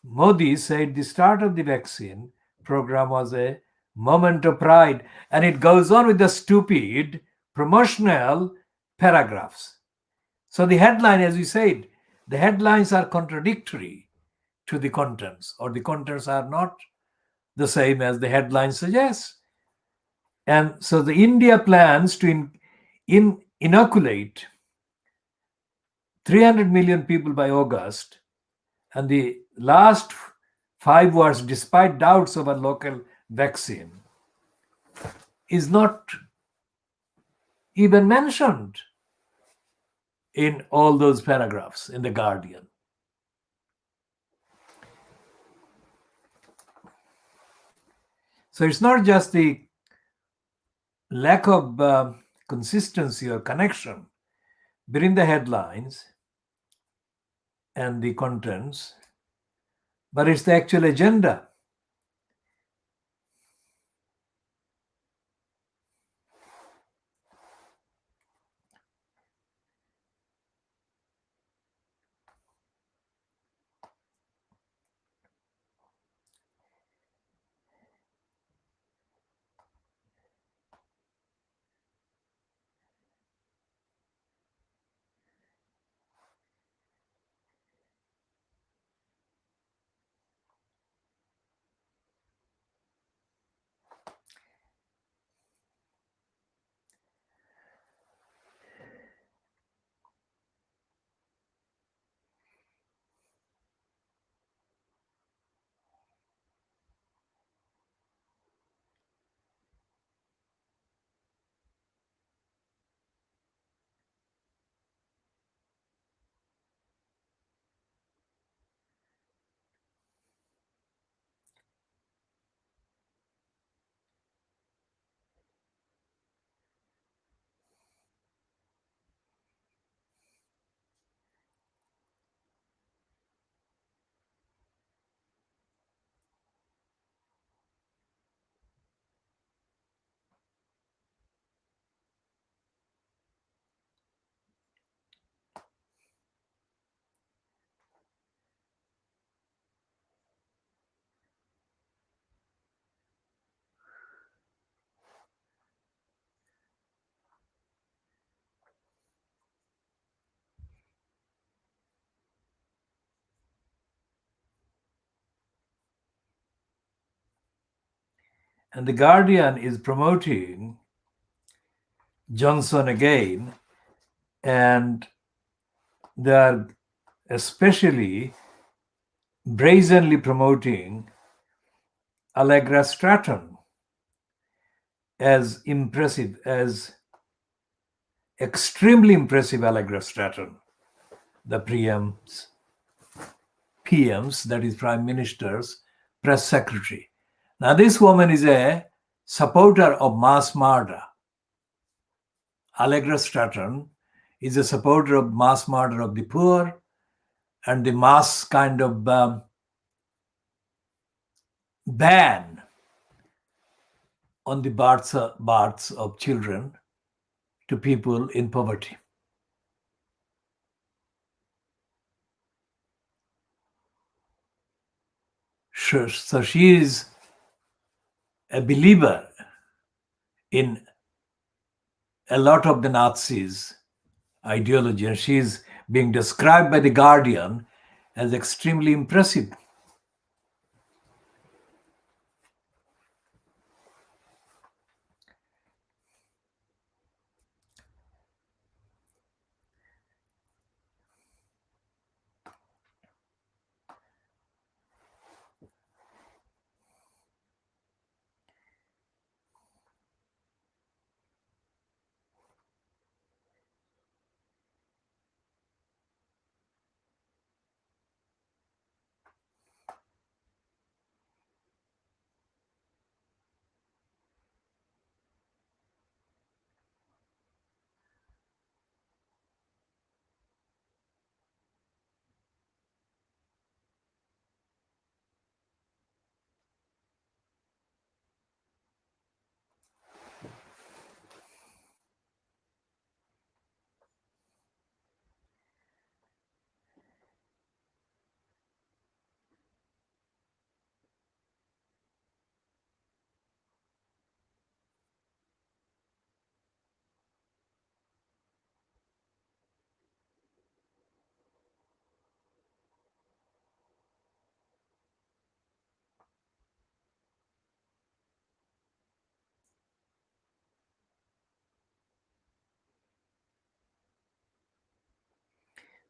A: Modi said the start of the vaccine program was a moment of pride, and it goes on with the stupid promotional paragraphs. So the headline, as we said, the headlines are contradictory to the contents, or the contents are not the same as the headline suggests. And so the India plans to inoculate 300 million people by August, and the last 5 words, despite doubts over local vaccine, is not even mentioned in all those paragraphs in The Guardian. So it's not just the lack of consistency or connection between the headlines and the contents, but it's the actual agenda. And The Guardian is promoting Johnson again, and they are especially brazenly promoting Allegra Stratton as impressive, as extremely impressive Allegra Stratton, the PMs, that is prime ministers, press secretary. Now, this woman is a supporter of mass murder. Allegra Stratton is a supporter of mass murder of the poor and the mass kind of ban on the births of children to people in poverty. So she is a believer in a lot of the Nazis' ideology, and she is being described by The Guardian as extremely impressive.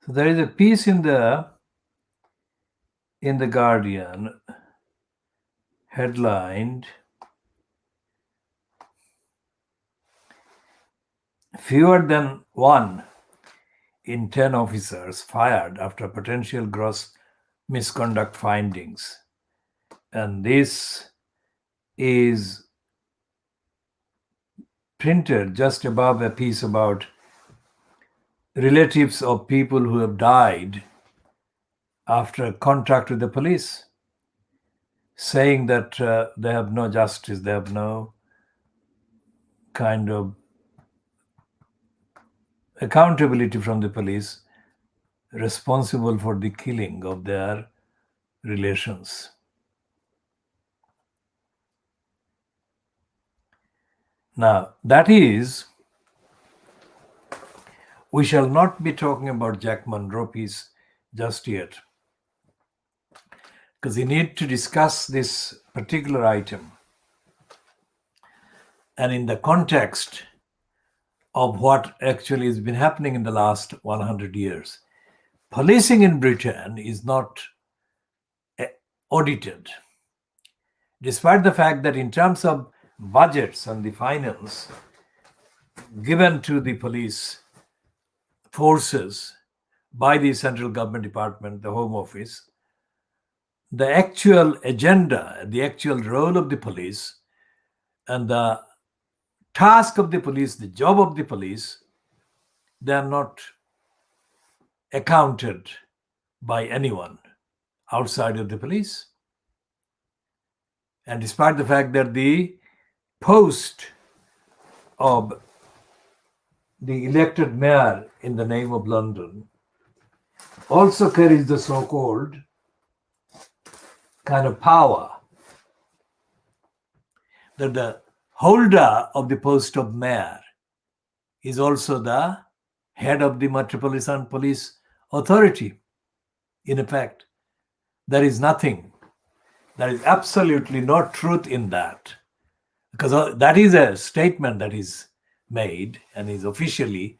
A: So there is a piece in the Guardian headlined "Fewer than 1 in 10 officers fired after potential gross misconduct findings." And this is printed just above a piece about relatives of people who have died after contact with the police, saying that they have no justice, they have no kind of accountability from the police responsible for the killing of their relations. Now, that is, we shall not be talking about Jack Monroe piece just yet, because we need to discuss this particular item and in the context of what actually has been happening in the last 100 years. Policing in Britain is not audited, despite the fact that in terms of budgets and the finance given to the police forces by the central government department, the Home Office, the actual agenda, the actual role of the police, and the task of the police, the job of the police, they are not accounted by anyone outside of the police. And despite the fact that the post of the elected mayor in the name of London also carries the so-called kind of power that the holder of the post of mayor is also the head of the Metropolitan Police Authority. In effect, there is nothing, there is absolutely no truth in that, because that is a statement that is made and is officially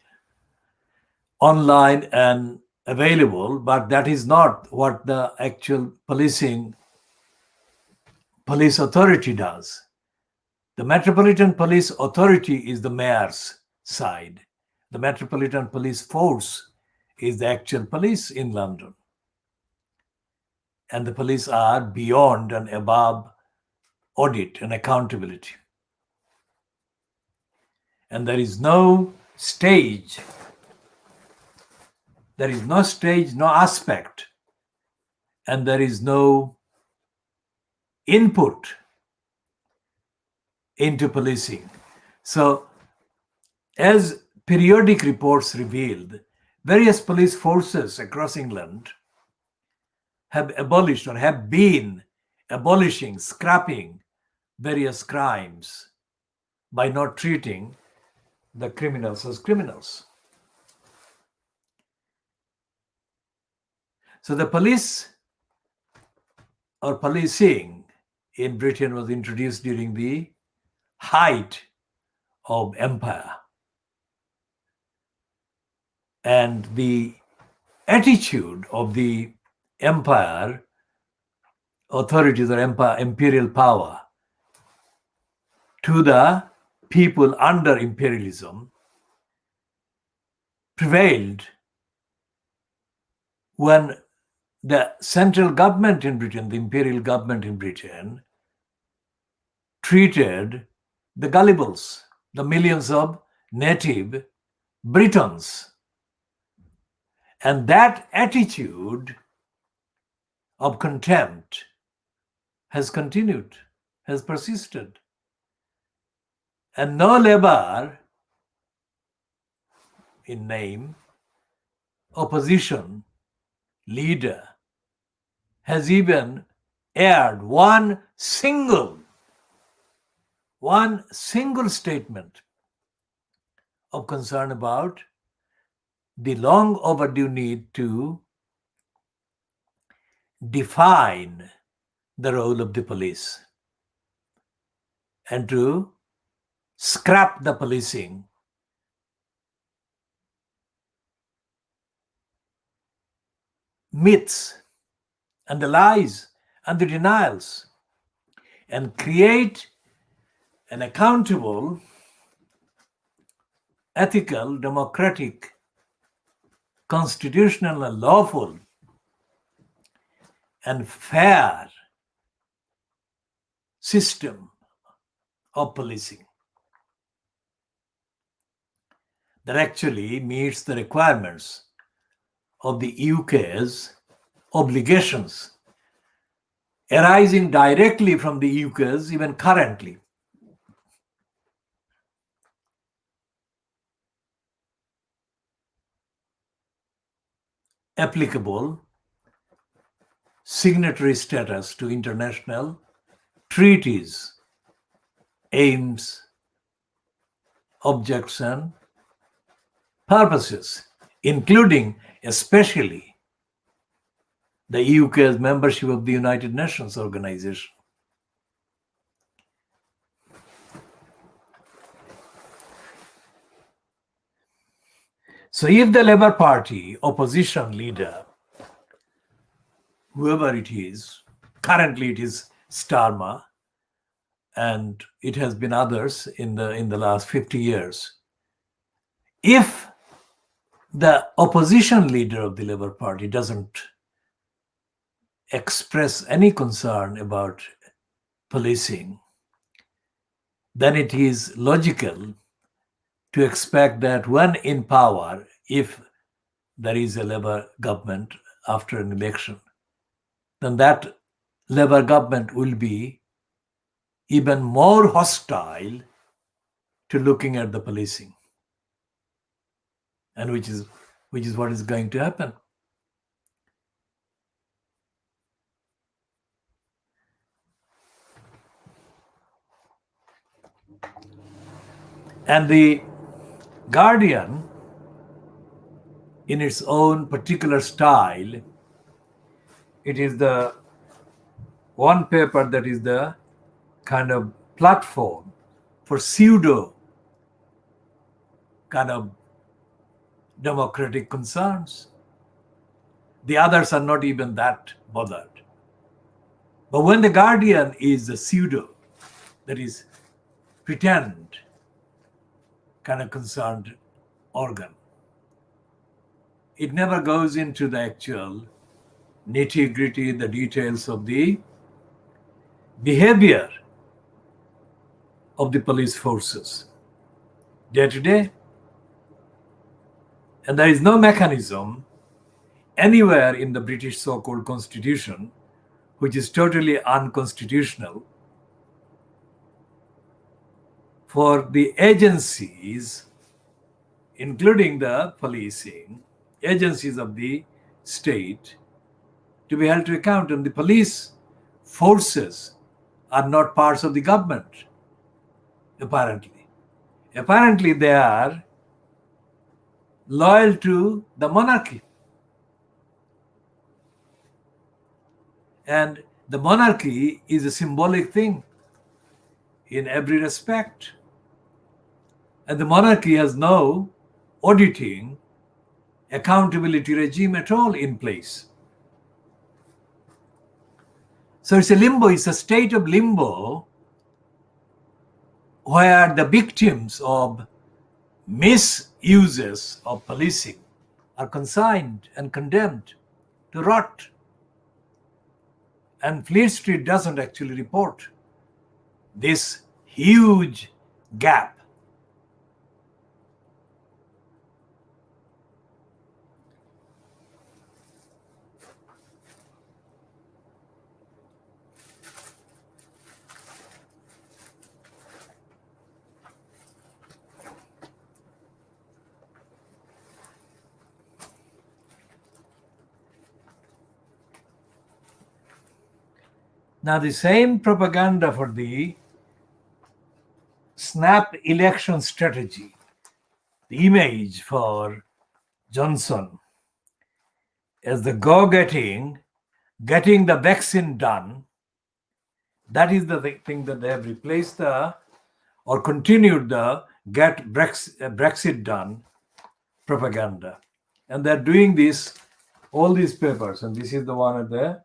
A: online and available, but that is not what the actual police authority does. The Metropolitan Police Authority is the mayor's side. The Metropolitan Police Force is the actual police in London. and the police are beyond and above audit and accountability. And there is no stage, no aspect, and there is no input into policing. So, as periodic reports revealed, various police forces across England have abolished or have been abolishing, scrapping various crimes by not treating the criminals as criminals. So the police or policing in Britain was introduced during the height of empire. And the attitude of the empire authorities or imperial power to the people under imperialism prevailed when the central government in Britain, the imperial government in Britain, treated the gullibles, the millions of native Britons. And that attitude of contempt has continued, has persisted. And no Labour, in name, opposition leader has even aired one single statement of concern about the long overdue need to define the role of the police and to scrap the policing myths and the lies and the denials and create an accountable, ethical, democratic, constitutional and lawful and fair system of policing that actually meets the requirements of the UK's obligations arising directly from the UK's even currently applicable signatory status to international treaties, aims, objects, and purposes, including especially the UK's membership of the United Nations organization. So if the Labour Party opposition leader, whoever it is, currently it is Starmer, and it has been others in the last 50 years, if the opposition leader of the Labour Party doesn't express any concern about policing, then it is logical to expect that when in power, if there is a Labour government after an election, then that Labour government will be even more hostile to looking at the policing, and which is what is going to happen. And the Guardian, in its own particular style, it is the one paper that is the kind of platform for pseudo kind of democratic concerns. The others are not even that bothered. But when the Guardian is a pseudo, that is pretend kind of concerned organ, it never goes into the actual nitty-gritty, the details of the behavior of the police forces day to day. And there is no mechanism anywhere in the British so-called constitution, which is totally unconstitutional, for the agencies, including the policing, agencies of the state, to be held to account. And the police forces are not parts of the government, apparently. Apparently, they are loyal to the monarchy. And the monarchy is a symbolic thing in every respect. And the monarchy has no auditing, accountability regime at all in place. So it's a limbo, it's a state of limbo where the victims of misuses of policing are consigned and condemned to rot. And Fleet Street doesn't actually report this huge gap. Now, the same propaganda for the snap election strategy, the image for Johnson as the go-getting, getting the vaccine done, that is the thing that they have replaced the, or continued the get Brexit done propaganda. And they're doing this, all these papers, and this is the one at the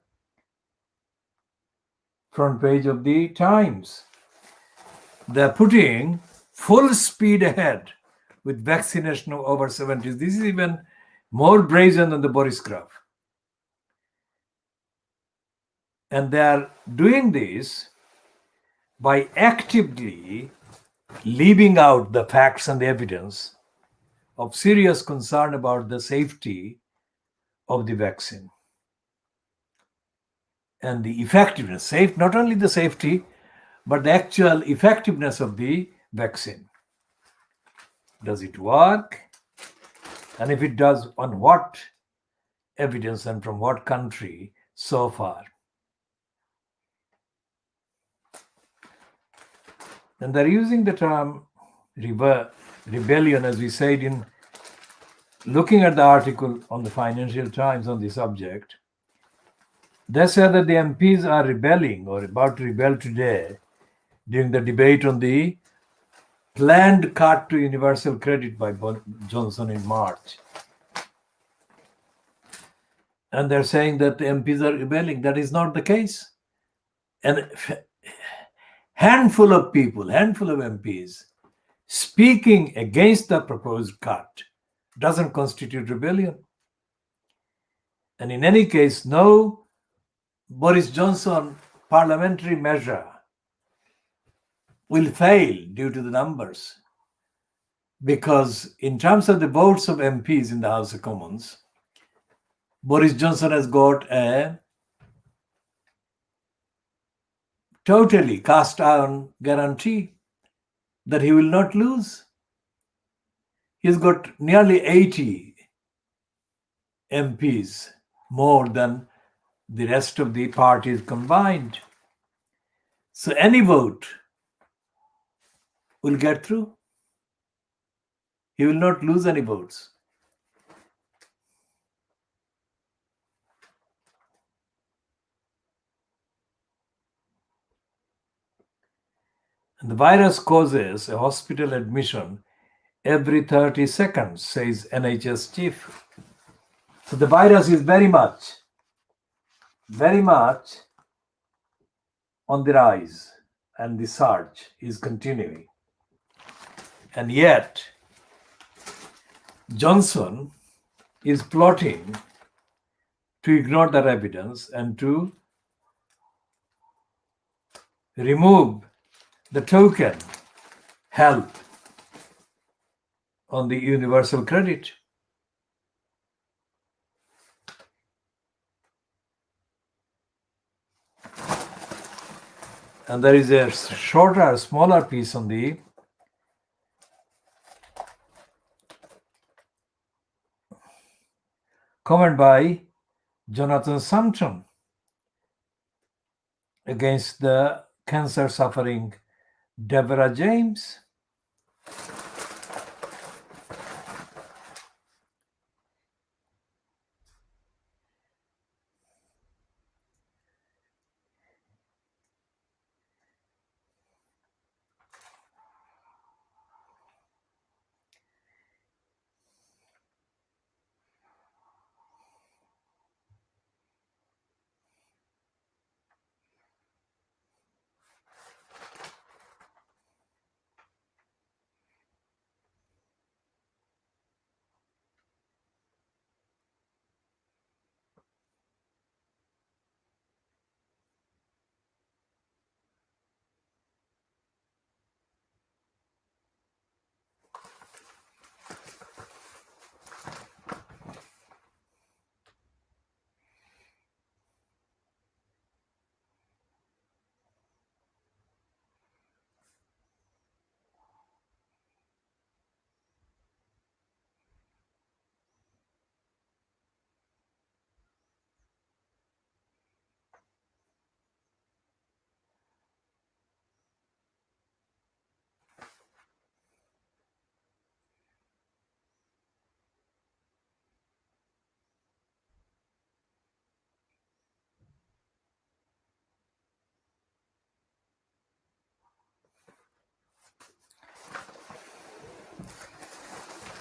A: front page of the Times. They're putting full speed ahead with vaccination of over 70s. This is even more brazen than the Boris graph. And they're doing this by actively leaving out the facts and the evidence of serious concern about the safety of the vaccine and the effectiveness, not only the safety, but the actual effectiveness of the vaccine. Does it work? And if it does, on what evidence and from what country so far? And they're using the term rebellion, as we said in looking at the article on the Financial Times on the subject. They say that the MPs are rebelling or about to rebel today during the debate on the planned cut to universal credit by Johnson in March. And they're saying that the MPs are rebelling. That is not the case. And handful of people, handful of MPs speaking against the proposed cut doesn't constitute rebellion. And in any case, no Boris Johnson parliamentary measure will fail due to the numbers, because in terms of the votes of MPs in the House of Commons, Boris Johnson has got a totally cast iron guarantee that he will not lose. He's got nearly 80 MPs, more than the rest of the parties combined. So any vote will get through. He will not lose any votes. And the virus causes a hospital admission every 30 seconds, says NHS chief. So the virus is very much on the rise, and the surge is continuing. And yet, Johnson is plotting to ignore that evidence and to remove the token help on the universal credit. And there is a shorter, smaller piece on the comment by Jonathan Sumton against the cancer suffering Deborah James.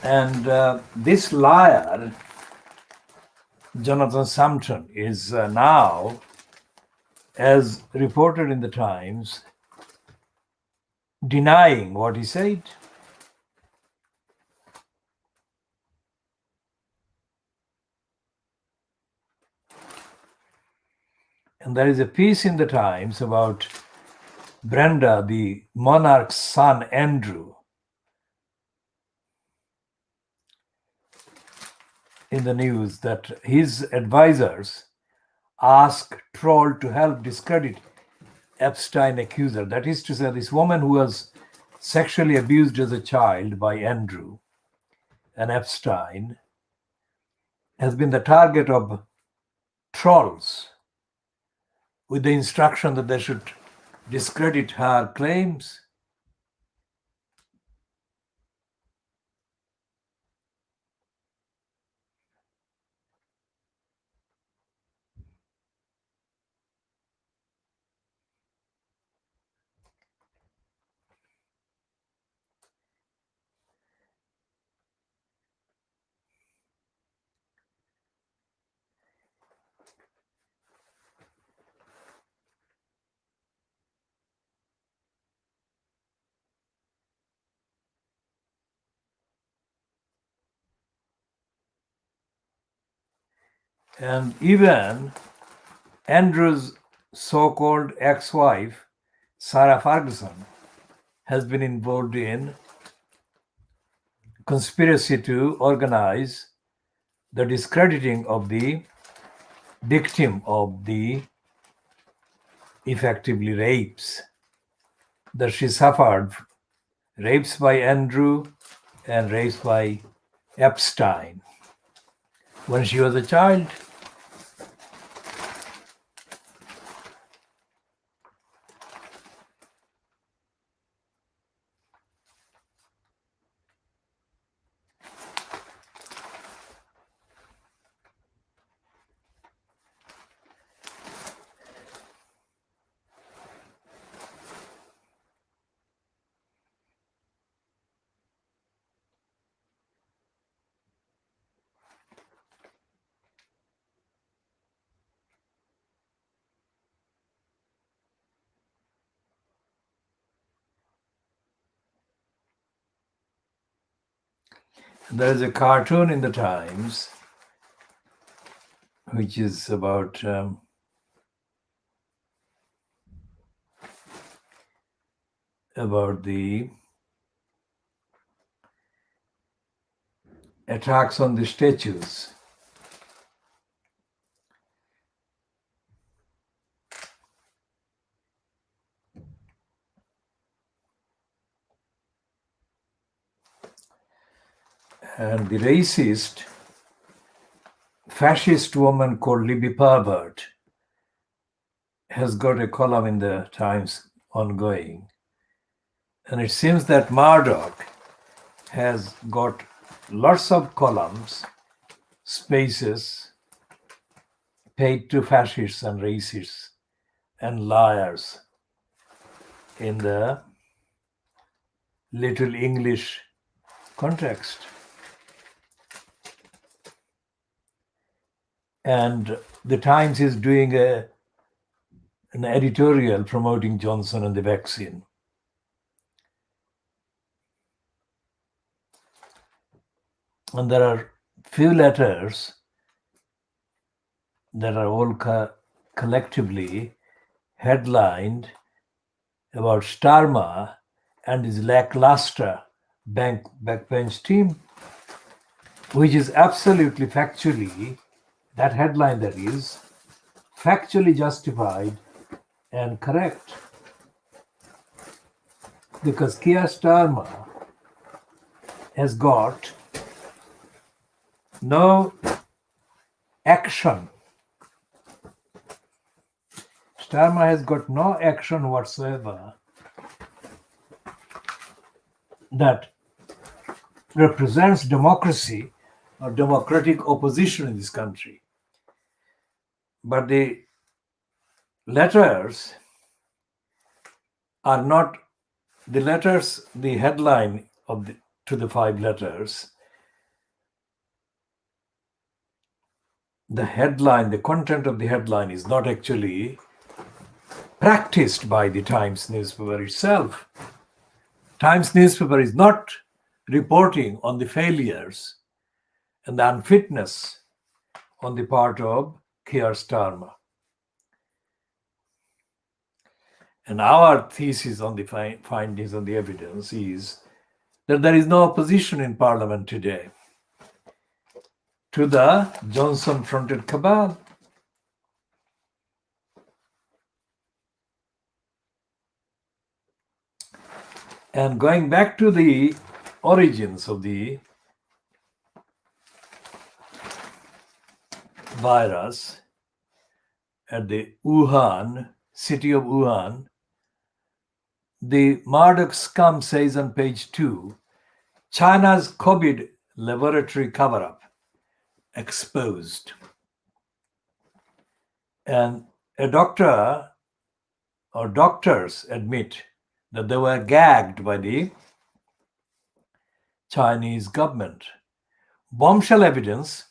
A: And this liar, Jonathan Sumton, is now, as reported in the Times, denying what he said. And there is a piece in the Times about Brenda, the monarch's son, Andrew, in the news that his advisors asked Troll to help discredit Epstein accuser. That is to say, this woman who was sexually abused as a child by Andrew and Epstein has been the target of trolls with the instruction that they should discredit her claims. And even Andrew's so-called ex-wife, Sarah Ferguson, has been involved in conspiracy to organize the discrediting of the victim of the effectively rapes that she suffered, rapes by Andrew and rapes by Epstein when she was a child. There is a cartoon in the Times which is about the attacks on the statues. And the racist, fascist woman called Libby Pervert has got a column in the Times ongoing. And it seems that Murdoch has got lots of columns, spaces paid to fascists and racists and liars in the Little English context. And the Times is doing an editorial promoting Johnson and the vaccine. And there are few letters that are all collectively headlined about Starmer and his lackluster backbench team, which is absolutely factually, that headline that is, factually justified and correct. Because Keir Starmer has got no action. Starmer has got no action whatsoever that represents democracy or democratic opposition in this country. But the letters are not the letters, the headline of to the 5 letters. The headline, the content of the headline is not actually practiced by the Times newspaper itself. Times newspaper is not reporting on the failures and the unfitness on the part of Keir Starmer. And our thesis on the findings and the evidence is that there is no opposition in Parliament today to the Johnson-fronted cabal. And going back to the origins of the virus at the Wuhan, city of Wuhan, the Murdoch scum says on page 2, China's COVID laboratory cover-up exposed. And a doctor or doctors admit that they were gagged by the Chinese government. Bombshell evidence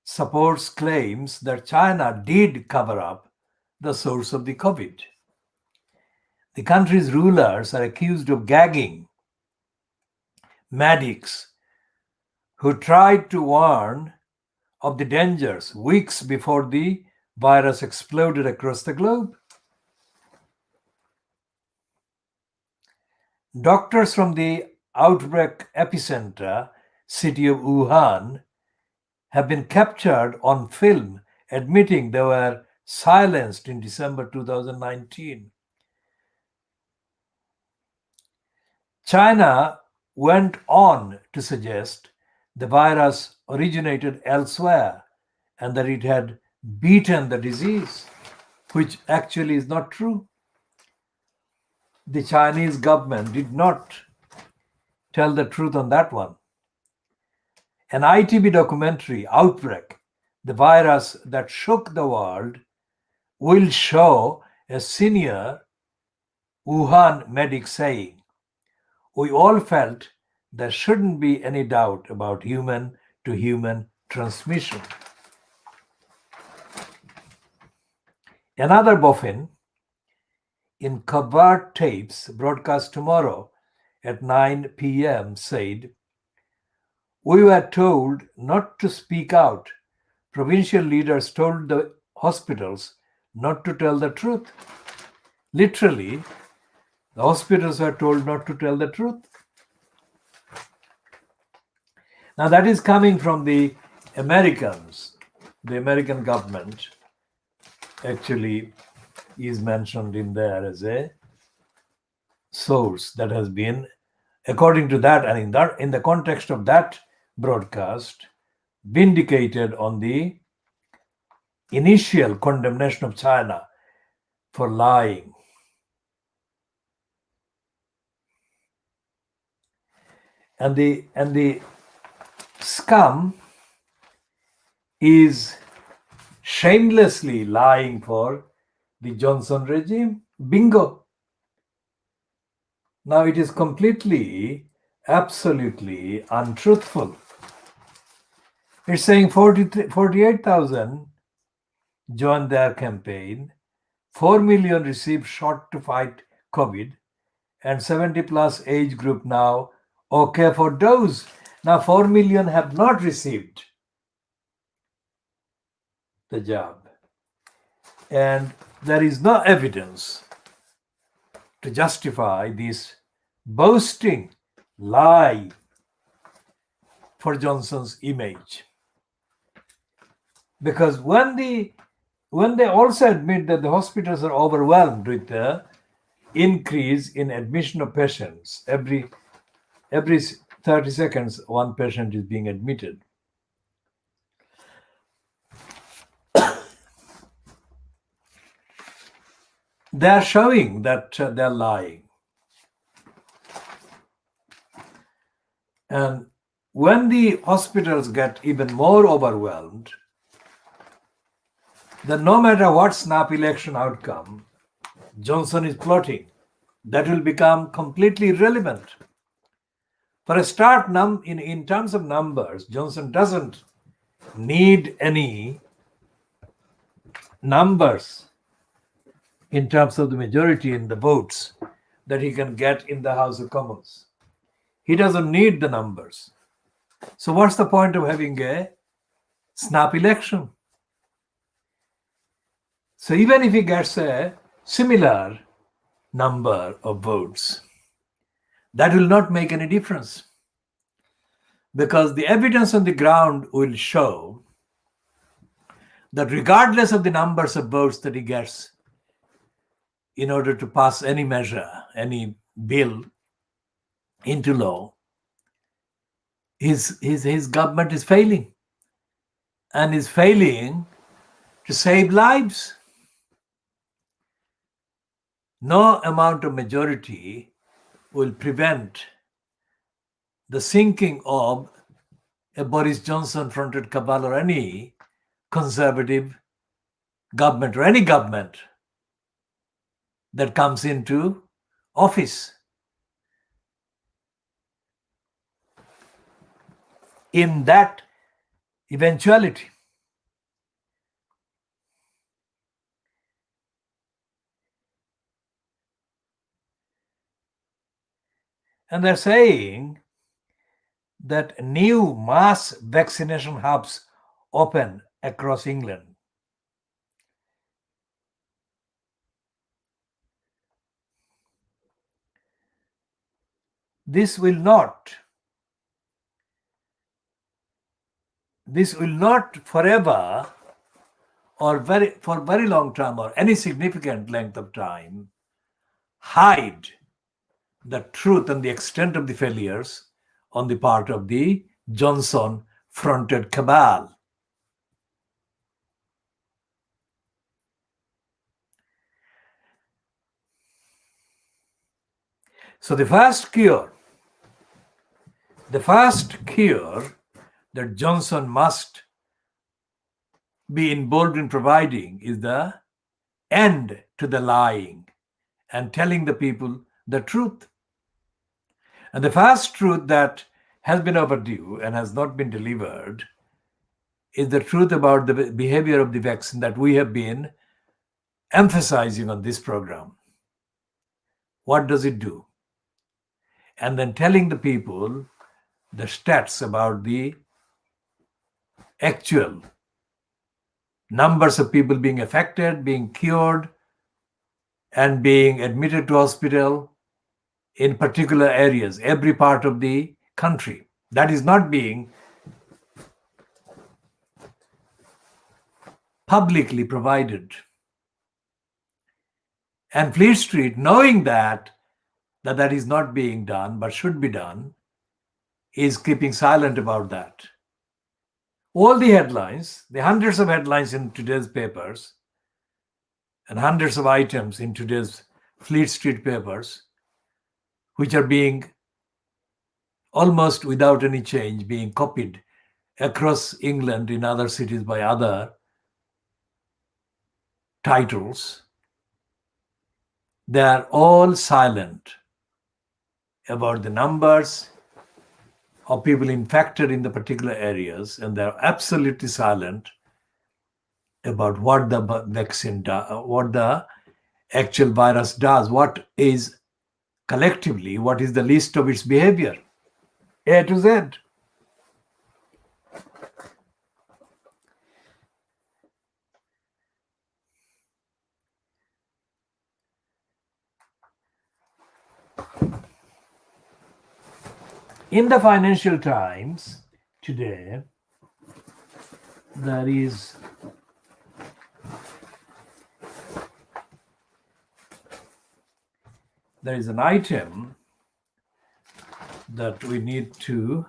A: supports claims that China did cover up the source of the COVID. The country's rulers are accused of gagging medics who tried to warn of the dangers weeks before the virus exploded across the globe. Doctors from the outbreak epicenter, city of Wuhan, have been captured on film admitting they were silenced in December 2019. China went on to suggest the virus originated elsewhere and that it had beaten the disease, which actually is not true. The Chinese government did not tell the truth on that one. An ITV documentary, Outbreak, the virus that shook the world, will show a senior Wuhan medic saying, "We all felt there shouldn't be any doubt about human-to-human transmission." Another boffin in covert tapes broadcast tomorrow at 9 p.m. said, "We were told not to speak out provincial leaders told the hospitals not to tell the truth. Literally, the hospitals were told not to tell the truth. Now, that is coming from the Americans. The American government actually is mentioned in there as a source that has been, according to that, and in the context of that broadcast, vindicated on the initial condemnation of China for lying. And the scum is shamelessly lying for the Johnson regime. Bingo. Now it is completely, absolutely untruthful. It's saying 48,000 joined their campaign, 4 million received shot to fight COVID, and 70 plus age group now okay for dose. Now 4 million have not received the jab. And there is no evidence to justify this boasting lie for Johnson's image. Because when they also admit that the hospitals are overwhelmed with the increase in admission of patients, every 30 seconds one patient is being admitted. They are showing that they're lying. And when the hospitals get even more overwhelmed, then no matter what snap election outcome Johnson is plotting, that will become completely irrelevant. For a start, in terms of numbers, Johnson doesn't need any numbers in terms of the majority in the votes that he can get in the House of Commons. He doesn't need the numbers. So what's the point of having a snap election? So even if he gets a similar number of votes, that will not make any difference, because the evidence on the ground will show that regardless of the numbers of votes that he gets in order to pass any measure, any bill into law, his government is failing, and is failing to save lives. No amount of majority will prevent the sinking of a Boris Johnson fronted cabal or any conservative government or any government that comes into office. In that eventuality. And they're saying that new mass vaccination hubs open across England. This will not forever or for very long time or any significant length of time hide the truth and the extent of the failures on the part of the Johnson fronted cabal. So the first cure that Johnson must be involved in providing is the end to the lying and telling the people the truth. And the first truth that has been overdue and has not been delivered is the truth about the behavior of the vaccine that we have been emphasizing on this program. What does it do? And then telling the people the stats about the actual numbers of people being affected, being cured, and being admitted to hospital in particular areas, every part of the country. That is not being publicly provided. And Fleet Street, knowing that is not being done but should be done, is keeping silent about that. All the headlines, the hundreds of headlines in today's papers and hundreds of items in today's Fleet Street papers, which are being almost without any change being copied across England in other cities by other titles, they are all silent about the numbers of people infected in the particular areas, and they're absolutely silent about what the vaccine does, what the actual virus does, what is collectively, what is the list of its behavior, A to Z. In the Financial Times today, there is an item that we need to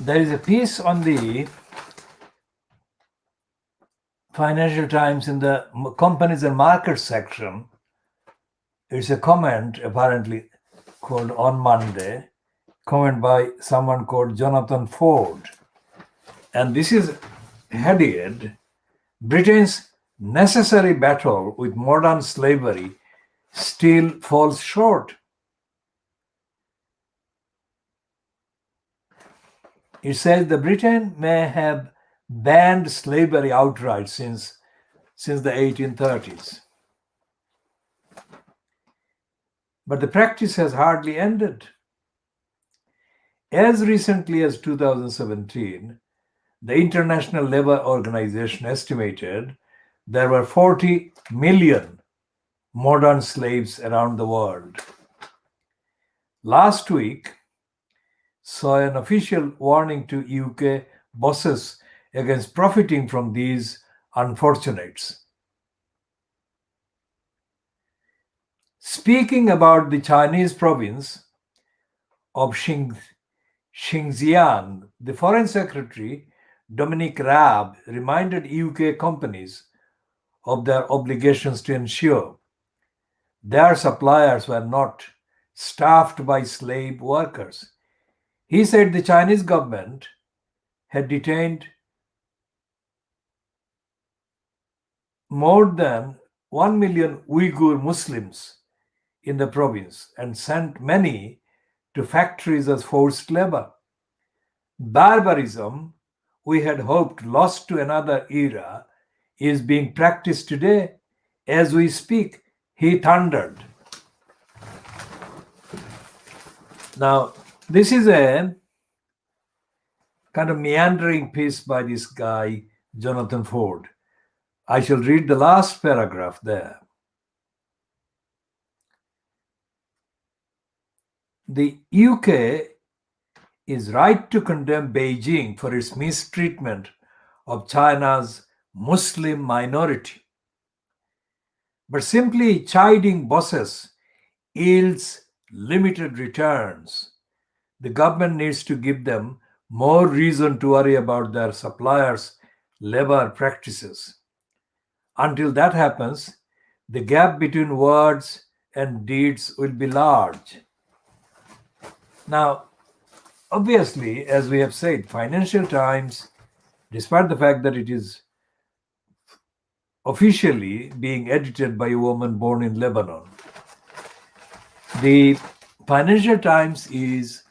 A: there is a piece on the Financial Times in the companies and markets section. It's a comment apparently called on Monday, comment by someone called Jonathan Ford. And this is headed, Britain's necessary battle with modern slavery still falls short. It says that Britain may have banned slavery outright since the 1830s. But the practice has hardly ended. As recently as 2017, the International Labour Organization estimated there were 40 million modern slaves around the world. Last week saw an official warning to UK bosses against profiting from these unfortunates. Speaking about the Chinese province of Xinjiang, the Foreign Secretary Dominic Raab reminded UK companies of their obligations to ensure their suppliers were not staffed by slave workers. He said the Chinese government had detained more than 1 million Uyghur Muslims in the province and sent many to factories as forced labor. Barbarism we had hoped lost to another era is being practiced today as we speak, he thundered. Now, this is a kind of meandering piece by this guy, Jonathan Ford. I shall read the last paragraph there. The UK is right to condemn Beijing for its mistreatment of China's Muslim minority. But simply chiding bosses yields limited returns. The government needs to give them more reason to worry about their suppliers' labor practices. Until that happens, the gap between words and deeds will be large. Now, obviously, as we have said, Financial Times, despite the fact that it is officially being edited by a woman born in Lebanon, the Financial Times is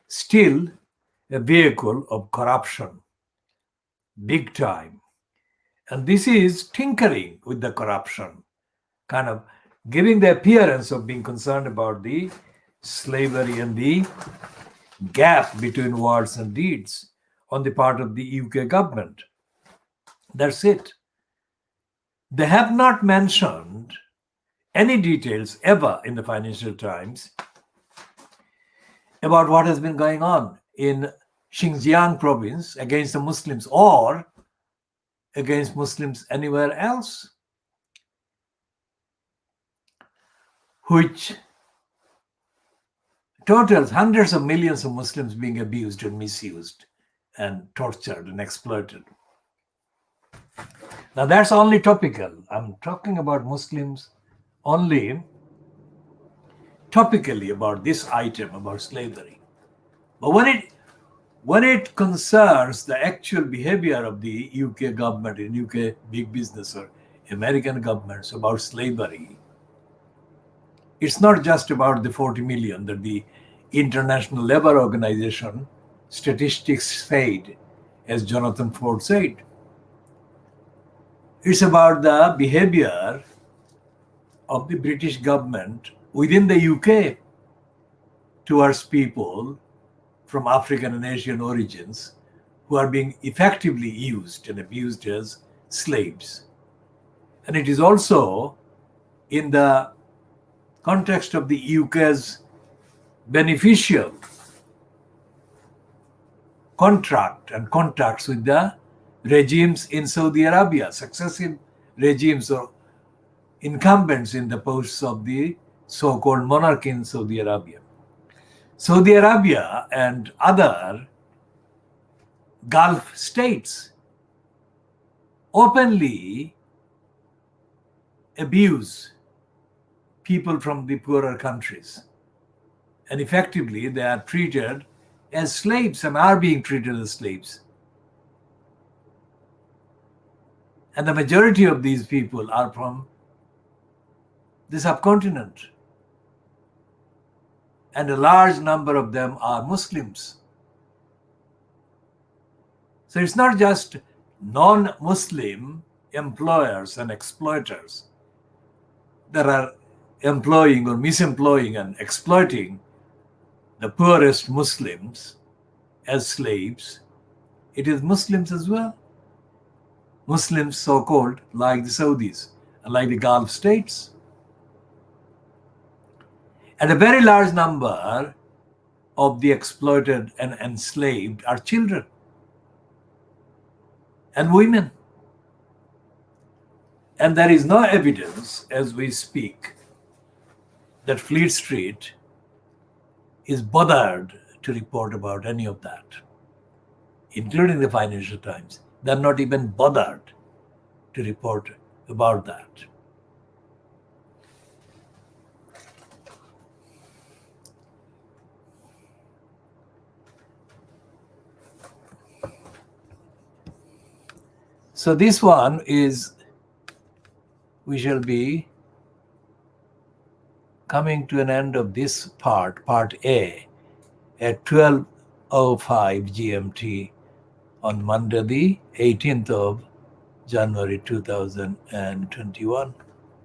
A: still a vehicle of corruption, big time. And this is tinkering with the corruption, kind of giving the appearance of being concerned about the slavery and the gap between words and deeds on the part of the UK government. That's it. They have not mentioned any details ever in the Financial Times about what has been going on in Xinjiang province against the Muslims or against Muslims anywhere else, which totals hundreds of millions of Muslims being abused and misused and tortured and exploited. Now that's only topical. I'm talking about Muslims only topically about this item about slavery. But when it concerns the actual behavior of the UK government in UK big business or American governments about slavery, it's not just about the 40 million that the International Labour Organization statistics said, as Jonathan Ford said. It's about the behavior of the British government within the UK towards people from African and Asian origins who are being effectively used and abused as slaves. And it is also in the context of the UK's beneficial contract and contacts with the regimes in Saudi Arabia, successive regimes or incumbents in the posts of the so-called monarchy in Saudi Arabia. Saudi Arabia and other Gulf states openly abuse people from the poorer countries. And effectively, they are treated as slaves and are being treated as slaves. And the majority of these people are from the subcontinent. And a large number of them are Muslims. So it's not just non-Muslim employers and exploiters that are employing or misemploying and exploiting the poorest Muslims as slaves. It is Muslims as well. Muslims so-called like the Saudis and like the Gulf states. And a very large number of the exploited and enslaved are children and women. And there is no evidence as we speak that Fleet Street is bothered to report about any of that, including the Financial Times. They're not even bothered to report about that. So this one is, we shall be coming to an end of this part A, at 12:05 GMT on Monday, the 18th of January 2021.